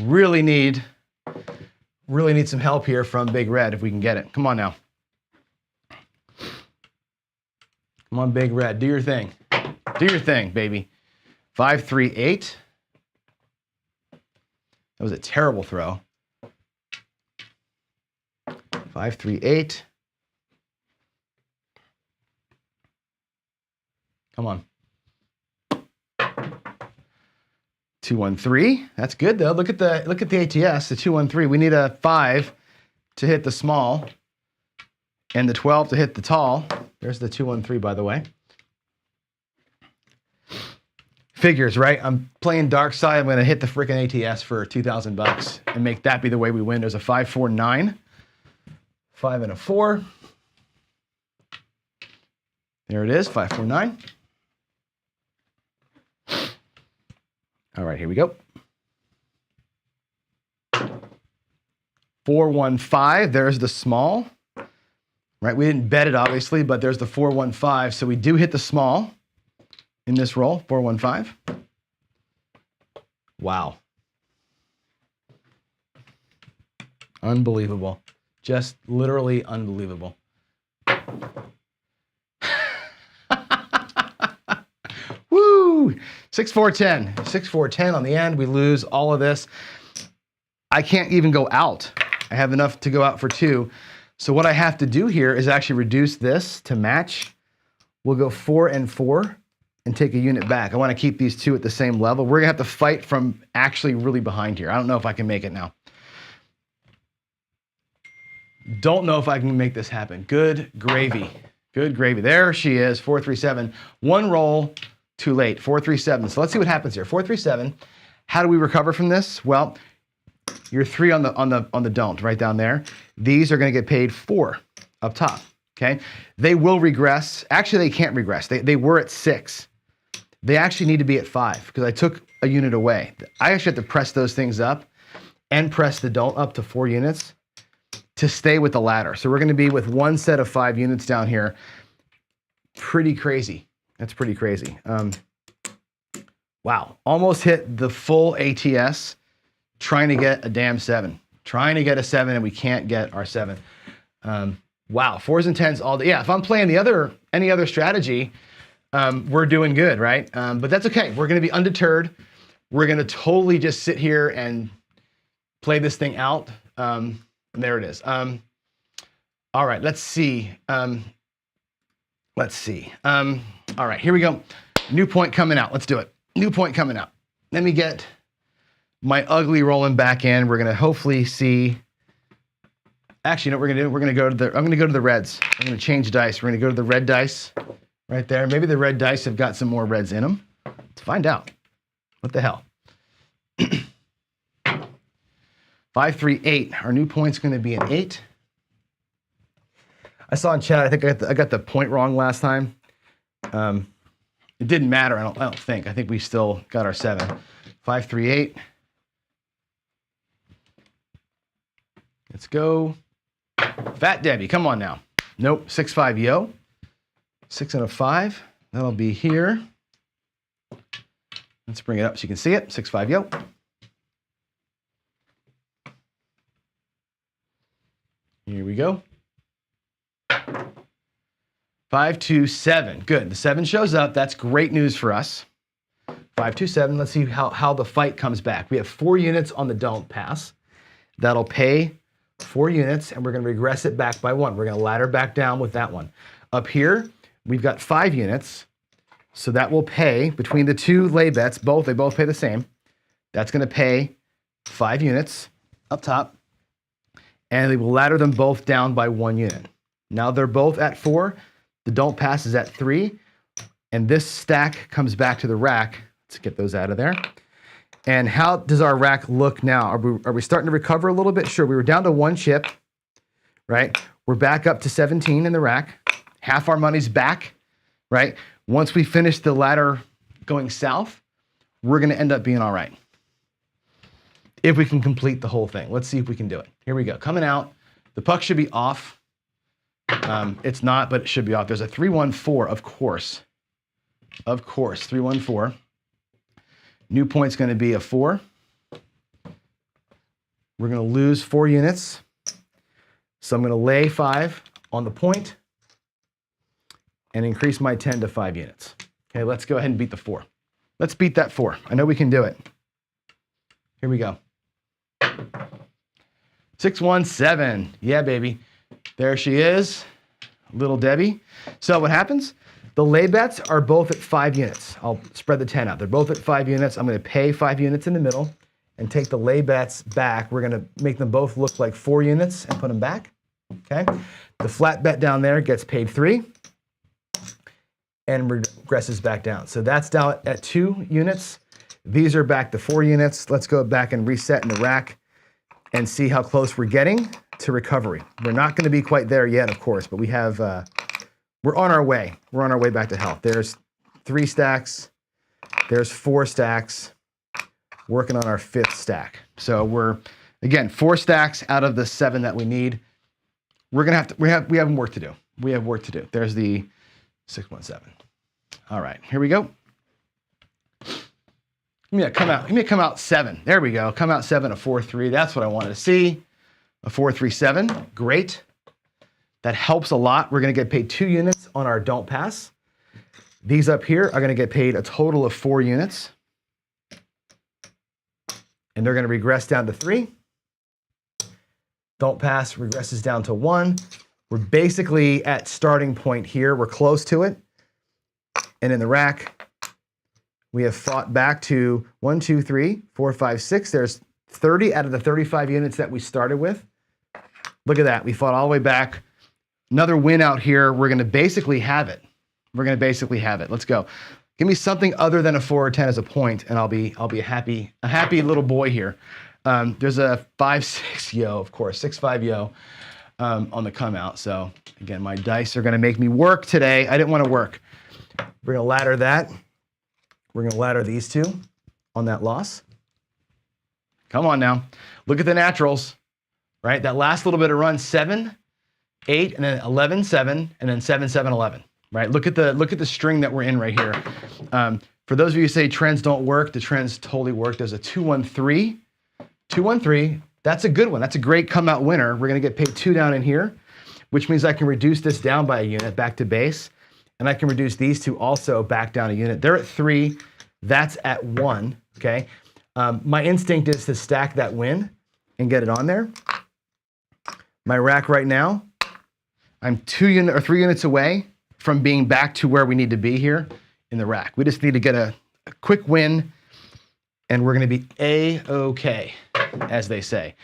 Really need some help here from Big Red if we can get it. Come on now. Come on, Big Red. Do your thing. Do your thing, baby. 5, 3, 8. That was a terrible throw. 5, 3, 8. Come on. 2, 1, 3. That's good though. Look at the ATS, the 2, 1, 3. We need a 5 to hit the small and the 12 to hit the tall. There's the 2, 1, 3, by the way. Figures, right? I'm playing dark side. I'm going to hit the freaking ATS for $2,000 and make that be the way we win. There's a 5, 4, 9. 5 and a 4. There it is, 5, 4, 9. All right, here we go. 4, 1, 5. There's the small. Right, we didn't bet it obviously, but there's the 4, 1, 5. So we do hit the small in this roll. 4, 1, 5. Wow. Unbelievable. Just literally unbelievable. Woo! 6, 4, 10. 6, 4, 10 on the end. We lose all of this. I can't even go out. I have enough to go out for 2. So what I have to do here is actually reduce this to match. We'll go 4 and 4 and take a unit back. I want to keep these 2 at the same level. We're going to have to fight from actually really behind here. I don't know if I can make it now. Don't know if I can make this happen. Good gravy. Good gravy. There she is, 4, 3, 7. 1 roll, too late. 4, 3, 7. So let's see what happens here. 4, 3, 7. How do we recover from this? Well, your 3 on the don't right down there. These are going to get paid 4 up top. Okay, they will regress. Actually, they can't regress. They were at 6. They actually need to be at 5 because I took a unit away. I actually have to press those things up, and press the don't up to 4 units to stay with the ladder. So we're going to be with one set of 5 units down here. Pretty crazy. That's pretty crazy. Wow. Almost hit the full ATS trying to get a damn 7. Trying to get a 7 and we can't get our 7. Wow. 4s and 10s all day. Yeah, if I'm playing any other strategy, we're doing good, right? But that's okay. We're going to be undeterred. We're going to totally just sit here and play this thing out. And there it is. All right, let's see. All right, here we go. New point coming out. Let's do it. New point coming out. Let me get my ugly rolling back in. We're going to hopefully see. Actually, you know what we're going to do? We're going to go to I'm going to go to the reds. I'm going to change dice. We're going to go to the red dice right there. Maybe the red dice have got some more reds in them. Let's find out. What the hell? 5, 3, 8. Our new point's going to be an 8. I saw in chat, I think I got the point wrong last time. It didn't matter, I don't think. I think we still got our 7. 5, 3, 8. Let's go. Fat Debbie, come on now. Nope, 6, 5, yo. 6 and a 5. That'll be here. Let's bring it up so you can see it. 6, 5, yo. Here we go. 5, 2, 7. Good. The 7 shows up. That's great news for us. 5, 2, 7. Let's see how the fight comes back. We have 4 units on the don't pass. That'll pay 4 units, and we're going to regress it back by 1. We're going to ladder back down with that one. Up here, we've got 5 units. So that will pay, between the 2 lay bets, they both pay the same. That's going to pay 5 units up top. And they will ladder them both down by 1 unit. Now they're both at 4. The don't pass is at 3. And this stack comes back to the rack. Let's get those out of there. And how does our rack look now? Are we starting to recover a little bit? Sure, we were down to 1 chip, right? We're back up to 17 in the rack. Half our money's back, right? Once we finish the ladder going south, we're going to end up being all right. If we can complete the whole thing. Let's see if we can do it. Here we go. Coming out. The puck should be off. It's not, but it should be off. There's a 3-1-4, of course. Of course, 3-1-4. New point's going to be a 4. We're going to lose 4 units. So I'm going to lay 5 on the point and increase my 10 to 5 units. Okay, let's go ahead and beat the 4. Let's beat that 4. I know we can do it. Here we go. 6, 1, 7. Yeah, baby. There she is, little Debbie. So what happens? The lay bets are both at 5 units. I'll spread the 10 out. They're both at 5 units. I'm going to pay 5 units in the middle and take the lay bets back. We're going to make them both look like 4 units and put them back. Okay. The flat bet down there gets paid 3 and regresses back down. So that's down at 2 units. These are back to 4 units. Let's go back and reset in the rack and see how close we're getting to recovery. We're not going to be quite there yet, of course, but we have, we're on our way. We're on our way back to health. There's 3 stacks. There's 4 stacks. Working on our 5th stack. So we're, again, 4 stacks out of the 7 that we need. We're going to have to, we have work to do. We have work to do. There's the 617. All right, here we go. Give me a come out 7. There we go. Come out 7, a 4-3. That's what I wanted to see. A 4-3-7. Great. That helps a lot. We're going to get paid 2 units on our don't pass. These up here are going to get paid a total of 4 units. And they're going to regress down to 3. Don't pass regresses down to 1. We're basically at starting point here. We're close to it. And in the rack, we have fought back to 1, 2, 3, 4, 5, 6. There's 30 out of the 35 units that we started with. Look at that. We fought all the way back. Another win out here. We're going to basically have it. We're going to basically have it. Let's go. Give me something other than a 4 or 10 as a point, and I'll be a happy little boy here. There's a 5-6 yo, of course, 6-5 yo on the come out. So again, my dice are going to make me work today. I didn't want to work. We're going to ladder that. We're going to ladder these 2 on that loss. Come on now. Look at the naturals, right? That last little bit of run, 7, 8, and then 11, 7, and then 7, 7, 11, right? Look at the string that we're in right here. For those of you who say trends don't work, the trends totally work. There's a 213, 213. That's a good one. That's a great come out winner. We're going to get paid 2 down in here, which means I can reduce this down by a unit back to base, and I can reduce these two also back down a unit. They're at 3. That's at 1. Okay. My instinct is to stack that win and get it on there. My rack right now, I'm 3 units away from being back to where we need to be here in the rack. We just need to get a quick win, and we're going to be A-okay, as they say.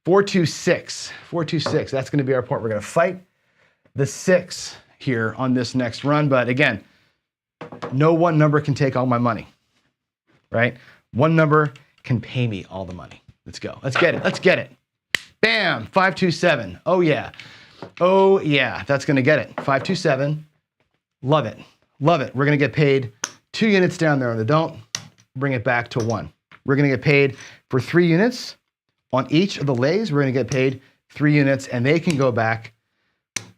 426, 426. That's going to be our point. We're going to fight the 6 here on this next run, but again, no one number can take all my money, right? One number can pay me all the money. Let's go. Let's get it. Let's get it. Bam. 527. Oh, yeah. Oh, yeah. That's going to get it. 527. Love it. Love it. We're going to get paid 2 units down there on the don't. Bring it back to 1. We're going to get paid for 3 units on each of the lays. We're going to get paid 3 units, and they can go back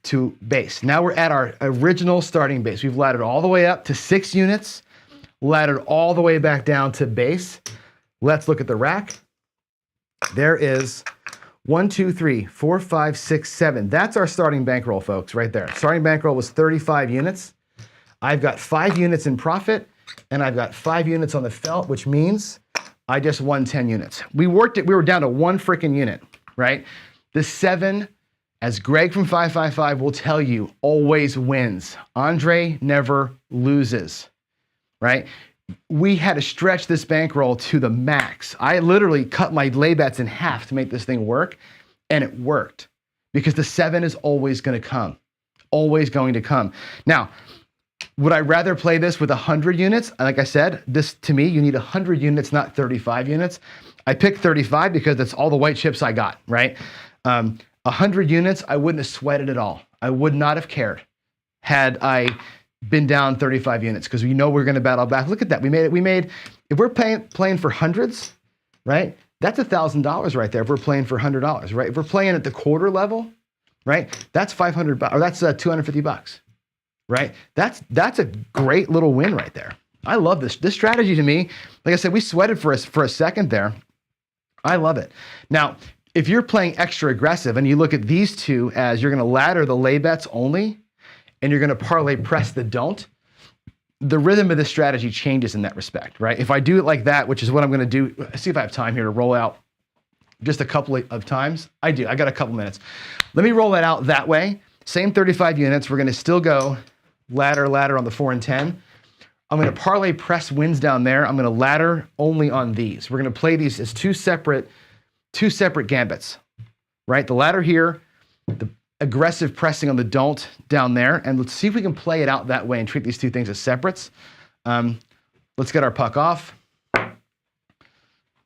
to base. Now we're at our original starting base. We've laddered all the way up to 6 units, laddered all the way back down to base. Let's look at the rack. There is 1, 2, 3, 4, 5, 6, 7. That's our starting bankroll, folks, right there. Starting bankroll was 35 units. I've got 5 units in profit, and I've got 5 units on the felt, which means I just won 10 units. We worked it. We were down to 1 freaking unit, right? The 7, as Greg from 555 will tell you, always wins. Andre never loses, right? We had to stretch this bankroll to the max. I literally cut my lay bets in half to make this thing work, and it worked because the 7 is always going to come, always going to come. Now, would I rather play this with 100 units? Like I said, this to me, you need 100 units, not 35 units. I picked 35 because that's all the white chips I got, right? 100 units, I wouldn't have sweated at all. I would not have cared had I been down 35 units because we know we're going to battle back. Look at that. We made, if we're playing for hundreds, right? That's $1,000 right there if we're playing for $100, right? If we're playing at the quarter level, right? That's $500, or that's $250, right? That's a great little win right there. I love this. This strategy to me, like I said, we sweated for a second there. I love it. Now, if you're playing extra aggressive and you look at these two as you're going to ladder the lay bets only, and you're going to parlay press the don't, the rhythm of this strategy changes in that respect, right? If I do it like that, which is what I'm going to do, see if I have time here to roll out just a couple of times. I do. I got a couple minutes. Let me roll that out that way. Same 35 units. We're going to still go ladder on the 4 and 10. I'm going to parlay press wins down there. I'm going to ladder only on these. We're going to play these as two separate gambits, right? The ladder here, the aggressive pressing on the don't down there, and let's see if we can play it out that way and treat these two things as separates. Let's get our puck off.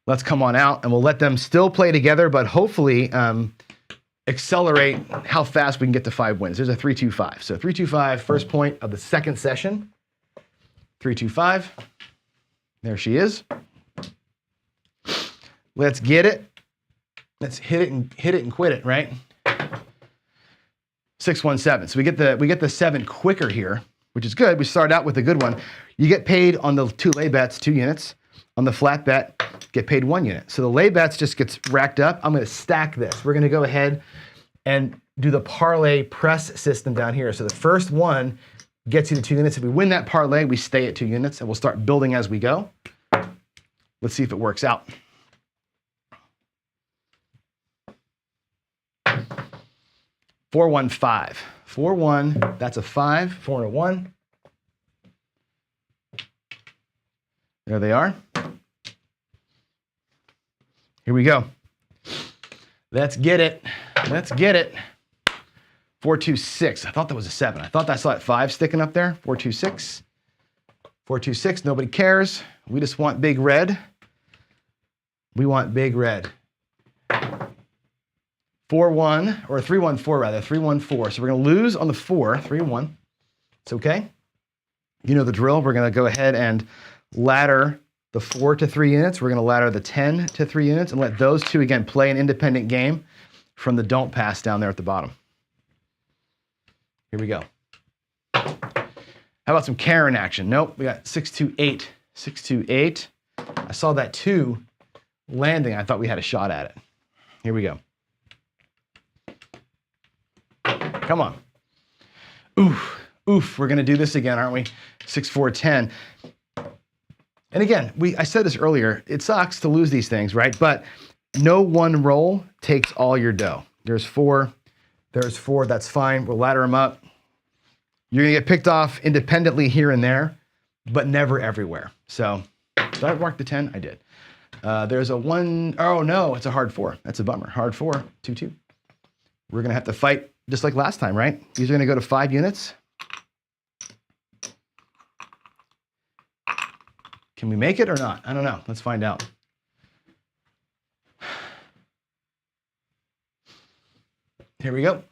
Let's come on out, and we'll let them still play together, but hopefully accelerate how fast we can get to 5 wins. There's a 3-2-5. So 3-2-5, first point of the second session. 3-2-5. There she is. Let's get it. Let's hit it and quit it, right? 6-1-7. So we get the 7 quicker here, which is good. We start out with a good one. You get paid on the 2 lay bets, 2 units. On the flat bet, get paid 1 unit. So the lay bets just gets racked up. I'm going to stack this. We're going to go ahead and do the parlay press system down here. So the first one gets you to 2 units. If we win that parlay, we stay at 2 units, and we'll start building as we go. Let's see if it works out. 4-1-5. 4-1, that's a 5. 4 and a 1. There they are. Here we go. Let's get it. Let's get it. 4-2-6. I thought that was a 7. I thought I saw that 5 sticking up there. 4-2-6. 4-2-6. Nobody cares. We just want big red. We want big red. 4-1, or 3-1-4 rather. 3-1-4. So we're going to lose on the 4. 3-1. It's okay. You know the drill. We're going to go ahead and ladder the 4 to 3 units. We're going to ladder the 10 to 3 units and let those two, again, play an independent game from the don't pass down there at the bottom. Here we go. How about some Karen action? Nope, we got 6-2-8. 6-2-8. I saw that 2 landing. I thought we had a shot at it. Here we go. Come on. Oof, oof. We're going to do this again, aren't we? 6-4-10. And again, I said this earlier, it sucks to lose these things, right? But no one roll takes all your dough. There's 4, that's fine. We'll ladder them up. You're gonna get picked off independently here and there, but never everywhere. So, did I mark the 10? I did. There's a 1, oh no, it's a hard 4. That's a bummer. Hard 4, 2-2. We're gonna have to fight just like last time, right? These are gonna go to 5 units. Can we make it or not? I don't know. Let's find out. Here we go.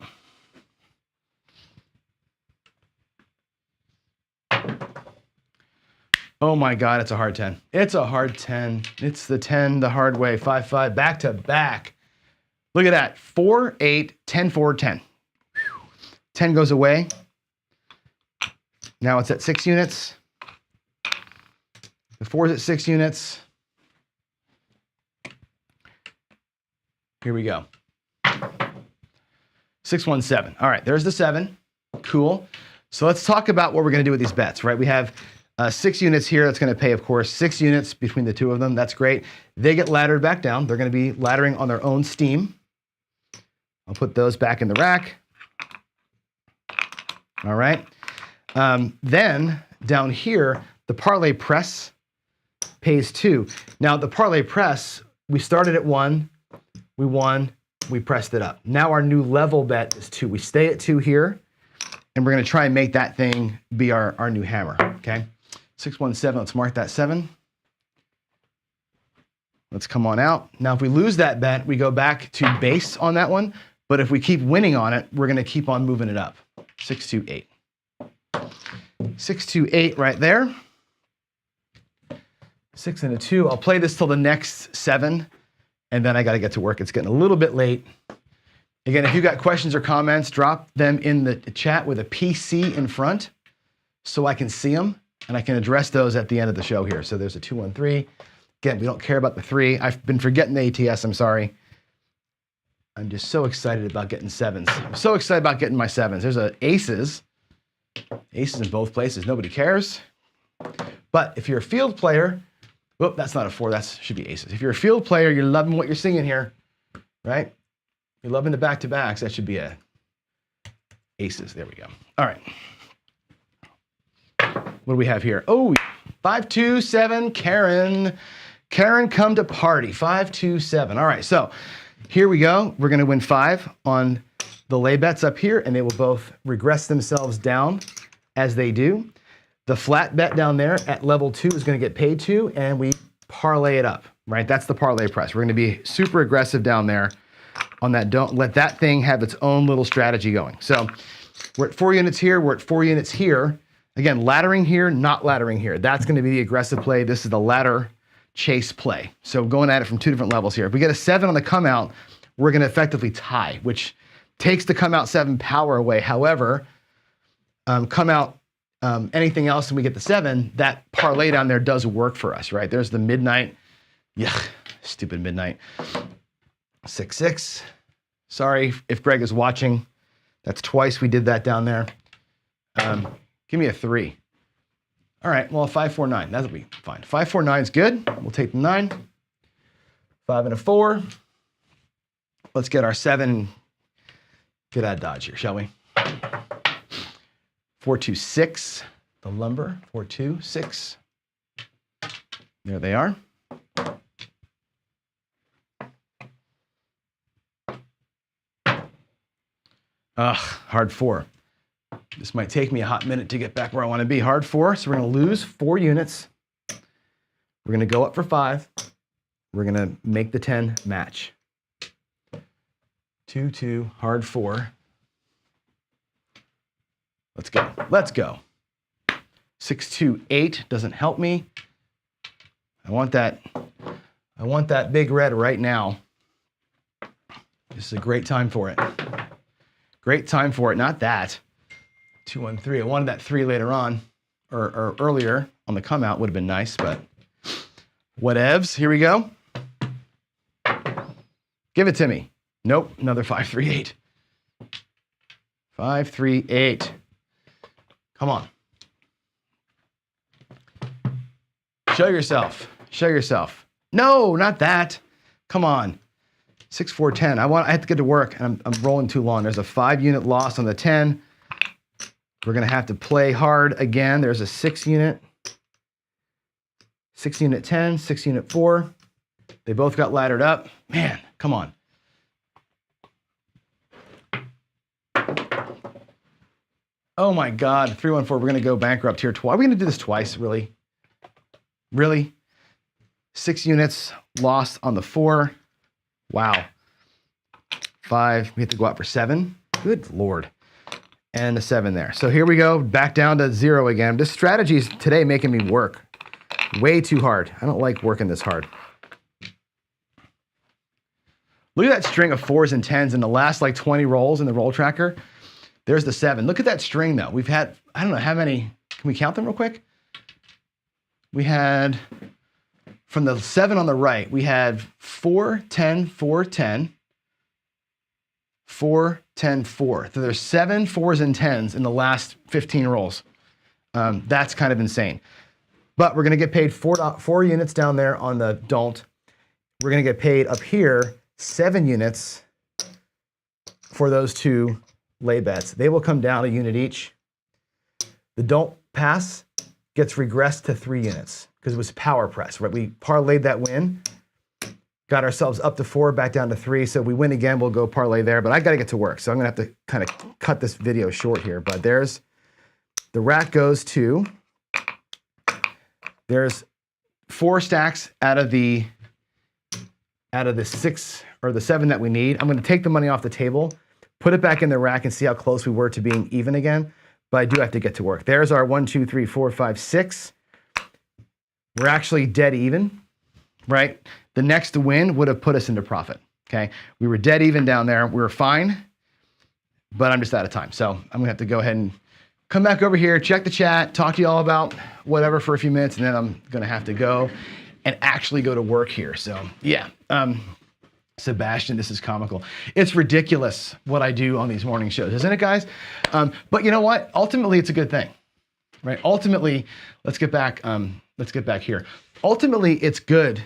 Oh my God, it's a hard 10. It's a hard 10. It's the 10 the hard way. 5-5, back to back. Look at that. 4-8, 10-4, 10. 10 goes away. Now it's at 6 units. The 4's at 6 units. Here we go. 6-1-7. All right, there's the 7. Cool. So let's talk about what we're going to do with these bets, right? We have 6 units here. That's going to pay, of course, 6 units between the two of them. That's great. They get laddered back down. They're going to be laddering on their own steam. I'll put those back in the rack. All right. Then down here, the parlay press pays 2. Now, the parlay press, we started at 1. We won. We pressed it up. Now our new level bet is 2. We stay at 2 here, and we're going to try and make that thing be our new hammer, okay? 6-1-7, let's mark that 7. Let's come on out. Now, if we lose that bet, we go back to base on that one, but if we keep winning on it, we're going to keep on moving it up. 6-2-8. 6-2-8 right there. 6 and a 2. I'll play this till the next 7. And then I got to get to work. It's getting a little bit late. Again, if you got questions or comments, drop them in the chat with a PC in front so I can see them and I can address those at the end of the show here. So there's a 2-1-3. Again, we don't care about the 3. I've been forgetting the ATS. I'm sorry. I'm just so excited about getting 7s. I'm so excited about getting my 7s. There's a aces. Aces in both places. Nobody cares. But if you're a field player, whoop, that's not a 4. That should be aces. If you're a field player, you're loving what you're seeing here, right? You're loving the back-to-backs. That should be a aces. There we go. All right. What do we have here? Oh, 5-2-7, Karen. Karen, come to party. 5-2-7. All right, so here we go. We're going to win 5 on the lay bets up here, and they will both regress themselves down as they do. The flat bet down there at level 2 is going to get paid 2, and we parlay it up, right? That's the parlay press. We're going to be super aggressive down there on that. Don't let that thing have its own little strategy going. So we're at 4 units here. We're at 4 units here. Again, laddering here, not laddering here. That's going to be the aggressive play. This is the ladder chase play. So going at it from 2 different levels here. If we get a 7 on the come out, we're going to effectively tie, which takes the come out 7 power away. However, come out anything else and we get the 7, that parlay down there does work for us, right? There's the midnight. Yeah, stupid midnight. 6-6. Sorry if Greg is watching. That's twice we did that down there. Give me a 3. All right, well, 5-4-9. That'll be fine. 5-4-9 is good. We'll take the 9. 5 and a 4. Let's get our 7. Get out of Dodge here, shall we? 4-2-6. The lumber. 4-2-6. There they are. Ugh, hard 4. This might take me a hot minute to get back where I want to be. Hard 4, so we're going to lose 4 units. We're going to go up for 5. We're going to make the 10 match. 2-2, hard 4. Let's go. Let's go. 6-2-8 doesn't help me. I want that big red right now. This is a great time for it. Great time for it, not that. 2-1-3, I wanted that 3 later on, or earlier on the come out would have been nice, but whatevs, here we go. Give it to me. Nope, another 5-3-8. 5-3-8. Come on. Show yourself. Show yourself. No, not that. Come on. 6-4-10. I have to get to work, and I'm rolling too long. There's a 5-unit loss on the 10. We're gonna have to play hard again. There's a 6-unit. 6-unit 10, 6-unit 4. They both got laddered up. Man, come on. Oh my God, 3-1-4. We're gonna go bankrupt here twice. Are we gonna do this twice, really? Really? 6 units lost on the 4. Wow. 5, we have to go out for 7. Good Lord. And a 7 there. So here we go, back down to 0 again. This strategy is today making me work way too hard. I don't like working this hard. Look at that string of 4s and 10s in the last like 20 rolls in the roll tracker. There's the 7. Look at that string though. We've had, I don't know how many, can we count them real quick? We had, from the 7 on the right, we had 4, 10, 4, 10, 4, 10, 4. So there's 7 4s and 10s in the last 15 rolls. That's kind of insane. But we're gonna get paid 4 units down there on the don't. We're gonna get paid up here 7 units for those 2 lay bets. They will come down a unit each. The don't pass gets regressed to 3 units because it was power press, right? We parlayed that win, got ourselves up to 4, back down to 3. So if we win again, we'll go parlay there, but I gotta get to work. So I'm gonna have to kind of cut this video short here, but there's, the rack goes to, there's 4 stacks out of the 6 or the 7 that we need. I'm gonna take the money off the table, put it back in the rack and see how close we were to being even again. But I do have to get to work. There's our 1, 2, 3, 4, 5, 6. We're actually dead even, right? The next win would have put us into profit, okay? We were dead even down there. We were fine, but I'm just out of time. So I'm gonna have to go ahead and come back over here, check the chat, talk to you all about whatever for a few minutes, and then I'm gonna have to go and actually go to work here. So yeah, Sebastian, this is comical. It's ridiculous what I do on these morning shows, isn't it, guys? But you know what? Ultimately, it's a good thing, right? Ultimately, let's get back here. Ultimately, it's good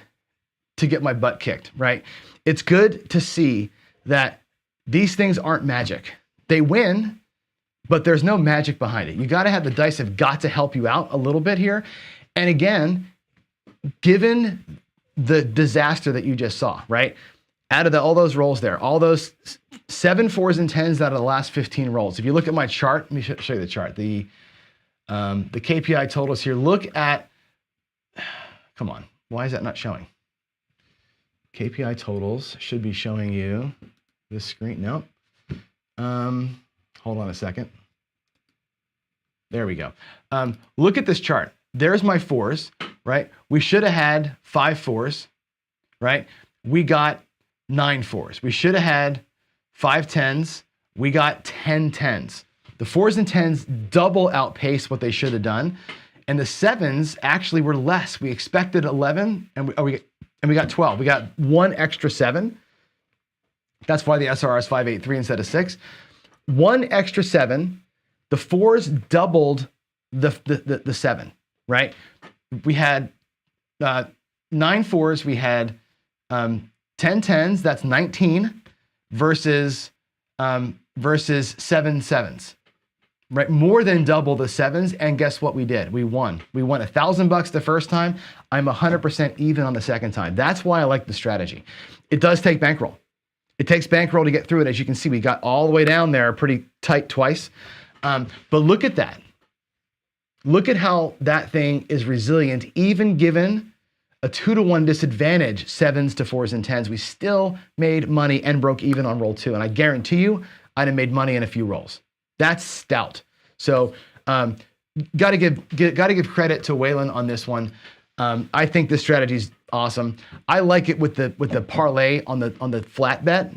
to get my butt kicked, right? It's good to see that these things aren't magic. They win, but there's no magic behind it. You got to have the dice have got to help you out a little bit here. And again, given the disaster that you just saw, right? Out of all those rolls there, all those 7 4s and 10s out of the last 15 rolls. If you look at my chart, let me show you the chart. The KPI totals here. Look at, come on, why is that not showing? KPI totals should be showing you this screen. Nope. Hold on a second. There we go. Look at this chart. There's my 4s, right? We should have had 5 4s, right? We got 9 4s. We should have had 5 10s. We got 10 10s. The 4s and 10s double outpaced what they should have done. And the 7s actually were less. We expected 11 and we got 12. We got 1 extra 7. That's why the SRR is 583 instead of 6. 1 extra 7. The 4s doubled the 7, right? We had 9 4s. We had 10 10s, that's 19 versus 7 7s, right? More than double the 7s, and guess what we did? We won. We won $1,000 the first time. I'm 100% even on the second time. That's why I like the strategy. It does take bankroll. It takes bankroll to get through it. As you can see, we got all the way down there pretty tight twice. But look at that. Look at how that thing is resilient, even given a 2-to-1 disadvantage, 7s to 4s and 10s. We still made money and broke even on roll 2. And I guarantee you, I'd have made money in a few rolls. That's stout. So got to give credit to Waylon on this one. I think this strategy is awesome. I like it with the parlay on the flat bet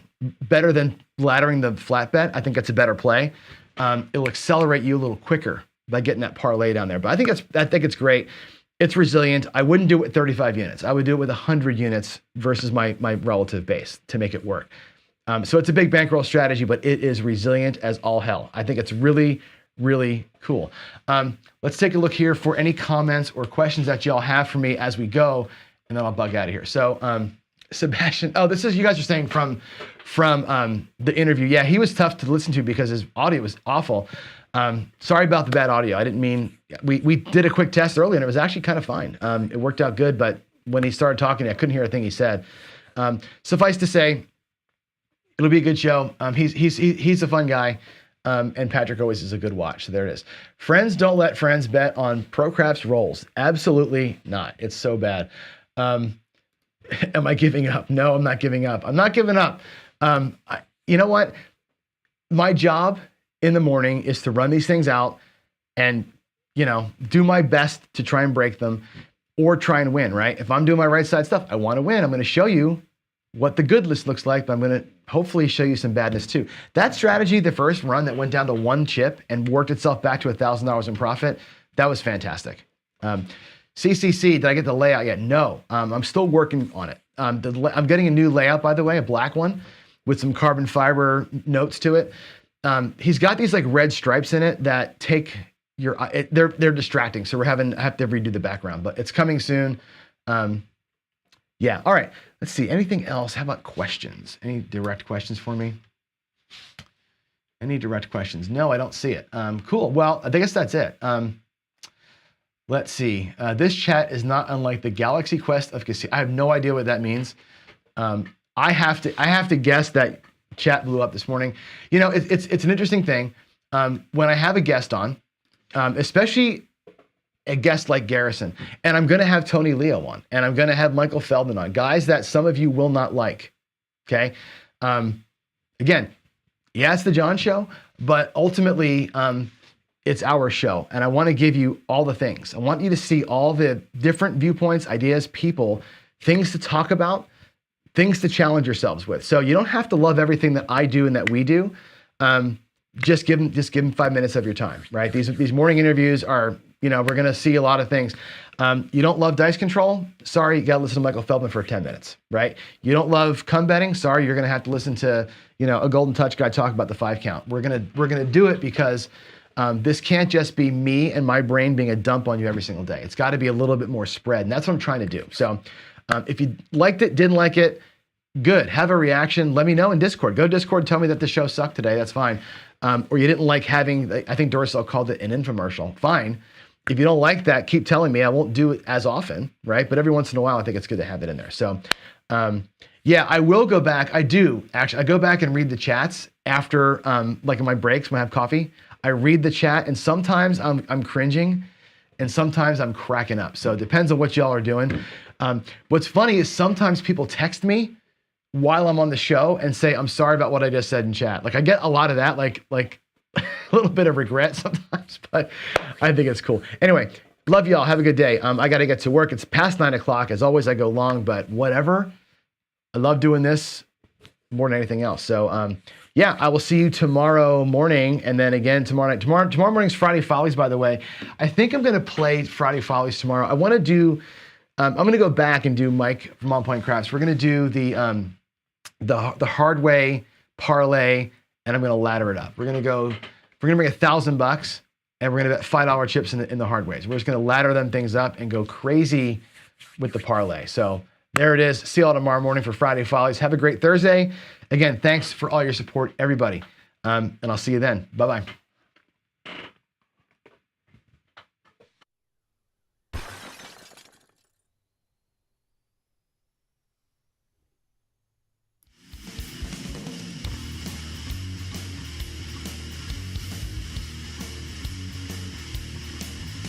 better than laddering the flat bet. I think that's a better play. It'll accelerate you a little quicker by getting that parlay down there. But I think it's great. It's resilient. I wouldn't do it with 35 units. I would do it with 100 units versus my relative base to make it work. So it's a big bankroll strategy, but it is resilient as all hell. I think it's really, really cool. Let's take a look here for any comments or questions that y'all have for me as we go, and then I'll bug out of here. So Sebastian, this is, you guys are saying from the interview. Yeah, he was tough to listen to because his audio was awful. Sorry about the bad audio. I didn't mean, we did a quick test earlier and it was actually kind of fine. It worked out good, but when he started talking, I couldn't hear a thing he said. Suffice to say, it'll be a good show. He's a fun guy. And Patrick always is a good watch. So there it is. Friends don't let friends bet on ProCraps rolls. Absolutely not. It's so bad. Am I giving up? No, I'm not giving up. I'm not giving up. You know what? My job in the morning is to run these things out and, do my best to try and break them or try and win, right? If I'm doing my right side stuff, I want to win. I'm going to show you what the good list looks like, but I'm going to hopefully show you some badness too. That strategy, the first run that went down to one chip and worked itself back to $1,000 in profit, that was fantastic. CCC, did I get the layout yet? No, I'm still working on it. I'm getting a new layout, by the way, a black one with some carbon fiber notes to it. He's got these like red stripes in it that take your, they're distracting. So I have to redo the background, but it's coming soon. Yeah. All right. Let's see. Anything else? How about questions? Any direct questions for me? Any direct questions? No, I don't see it. Cool. Well, I guess that's it. Let's see. This chat is not unlike the Galaxy Quest of Casino. I have no idea what that means. I have to guess that chat blew up this morning. It's an interesting thing. When I have a guest on, especially a guest like Garrison, and I'm going to have Tony Leo on, and I'm going to have Michael Feldman on, guys that some of you will not like. Okay. Again, yeah, it's the John show, but ultimately, it's our show. And I want to give you all the things. I want you to see all the different viewpoints, ideas, people, things to talk about, things to challenge yourselves with. So you don't have to love everything that I do and that we do. Just give them 5 minutes of your time, right? These morning interviews are, we're going to see a lot of things. You don't love dice control? Sorry, you got to listen to Michael Feldman for 10 minutes, right? You don't love cum betting? Sorry, you're going to have to listen to, a Golden Touch guy talk about the 5 count. We're going to do it because this can't just be me and my brain being a dump on you every single day. It's got to be a little bit more spread, and that's what I'm trying to do. So if you liked it, didn't like it, good. Have a reaction. Let me know in Discord. Go to Discord. Tell me that the show sucked today. That's fine. Or you didn't like having, I think Dorsal called it an infomercial. Fine. If you don't like that, keep telling me. I won't do it as often, right? But every once in a while, I think it's good to have it in there. So, yeah, I will go back. I do, actually. I go back and read the chats after, like in my breaks when I have coffee. I read the chat, and sometimes I'm cringing, and sometimes I'm cracking up. So it depends on what y'all are doing. What's funny is sometimes people text me while I'm on the show and say, I'm sorry about what I just said in chat. Like I get a lot of that, like a little bit of regret sometimes, but I think it's cool. Anyway, love y'all. Have a good day. I got to get to work. It's past 9 o'clock. As always, I go long, but whatever. I love doing this more than anything else. So, yeah, I will see you tomorrow morning, and then again tomorrow night. Tomorrow morning's Friday Follies, by the way. I think I'm going to play Friday Follies tomorrow. I want to do, I'm going to go back and do Mike from On Point Craps. We're going to do the hard way parlay, and I'm going to ladder it up. We're going to bring $1,000, and we're going to bet $5 chips in the hard ways. We're just going to ladder them things up and go crazy with the parlay. So there it is. See you all tomorrow morning for Friday Follies. Have a great Thursday. Again, thanks for all your support, everybody. And I'll see you then. Bye-bye.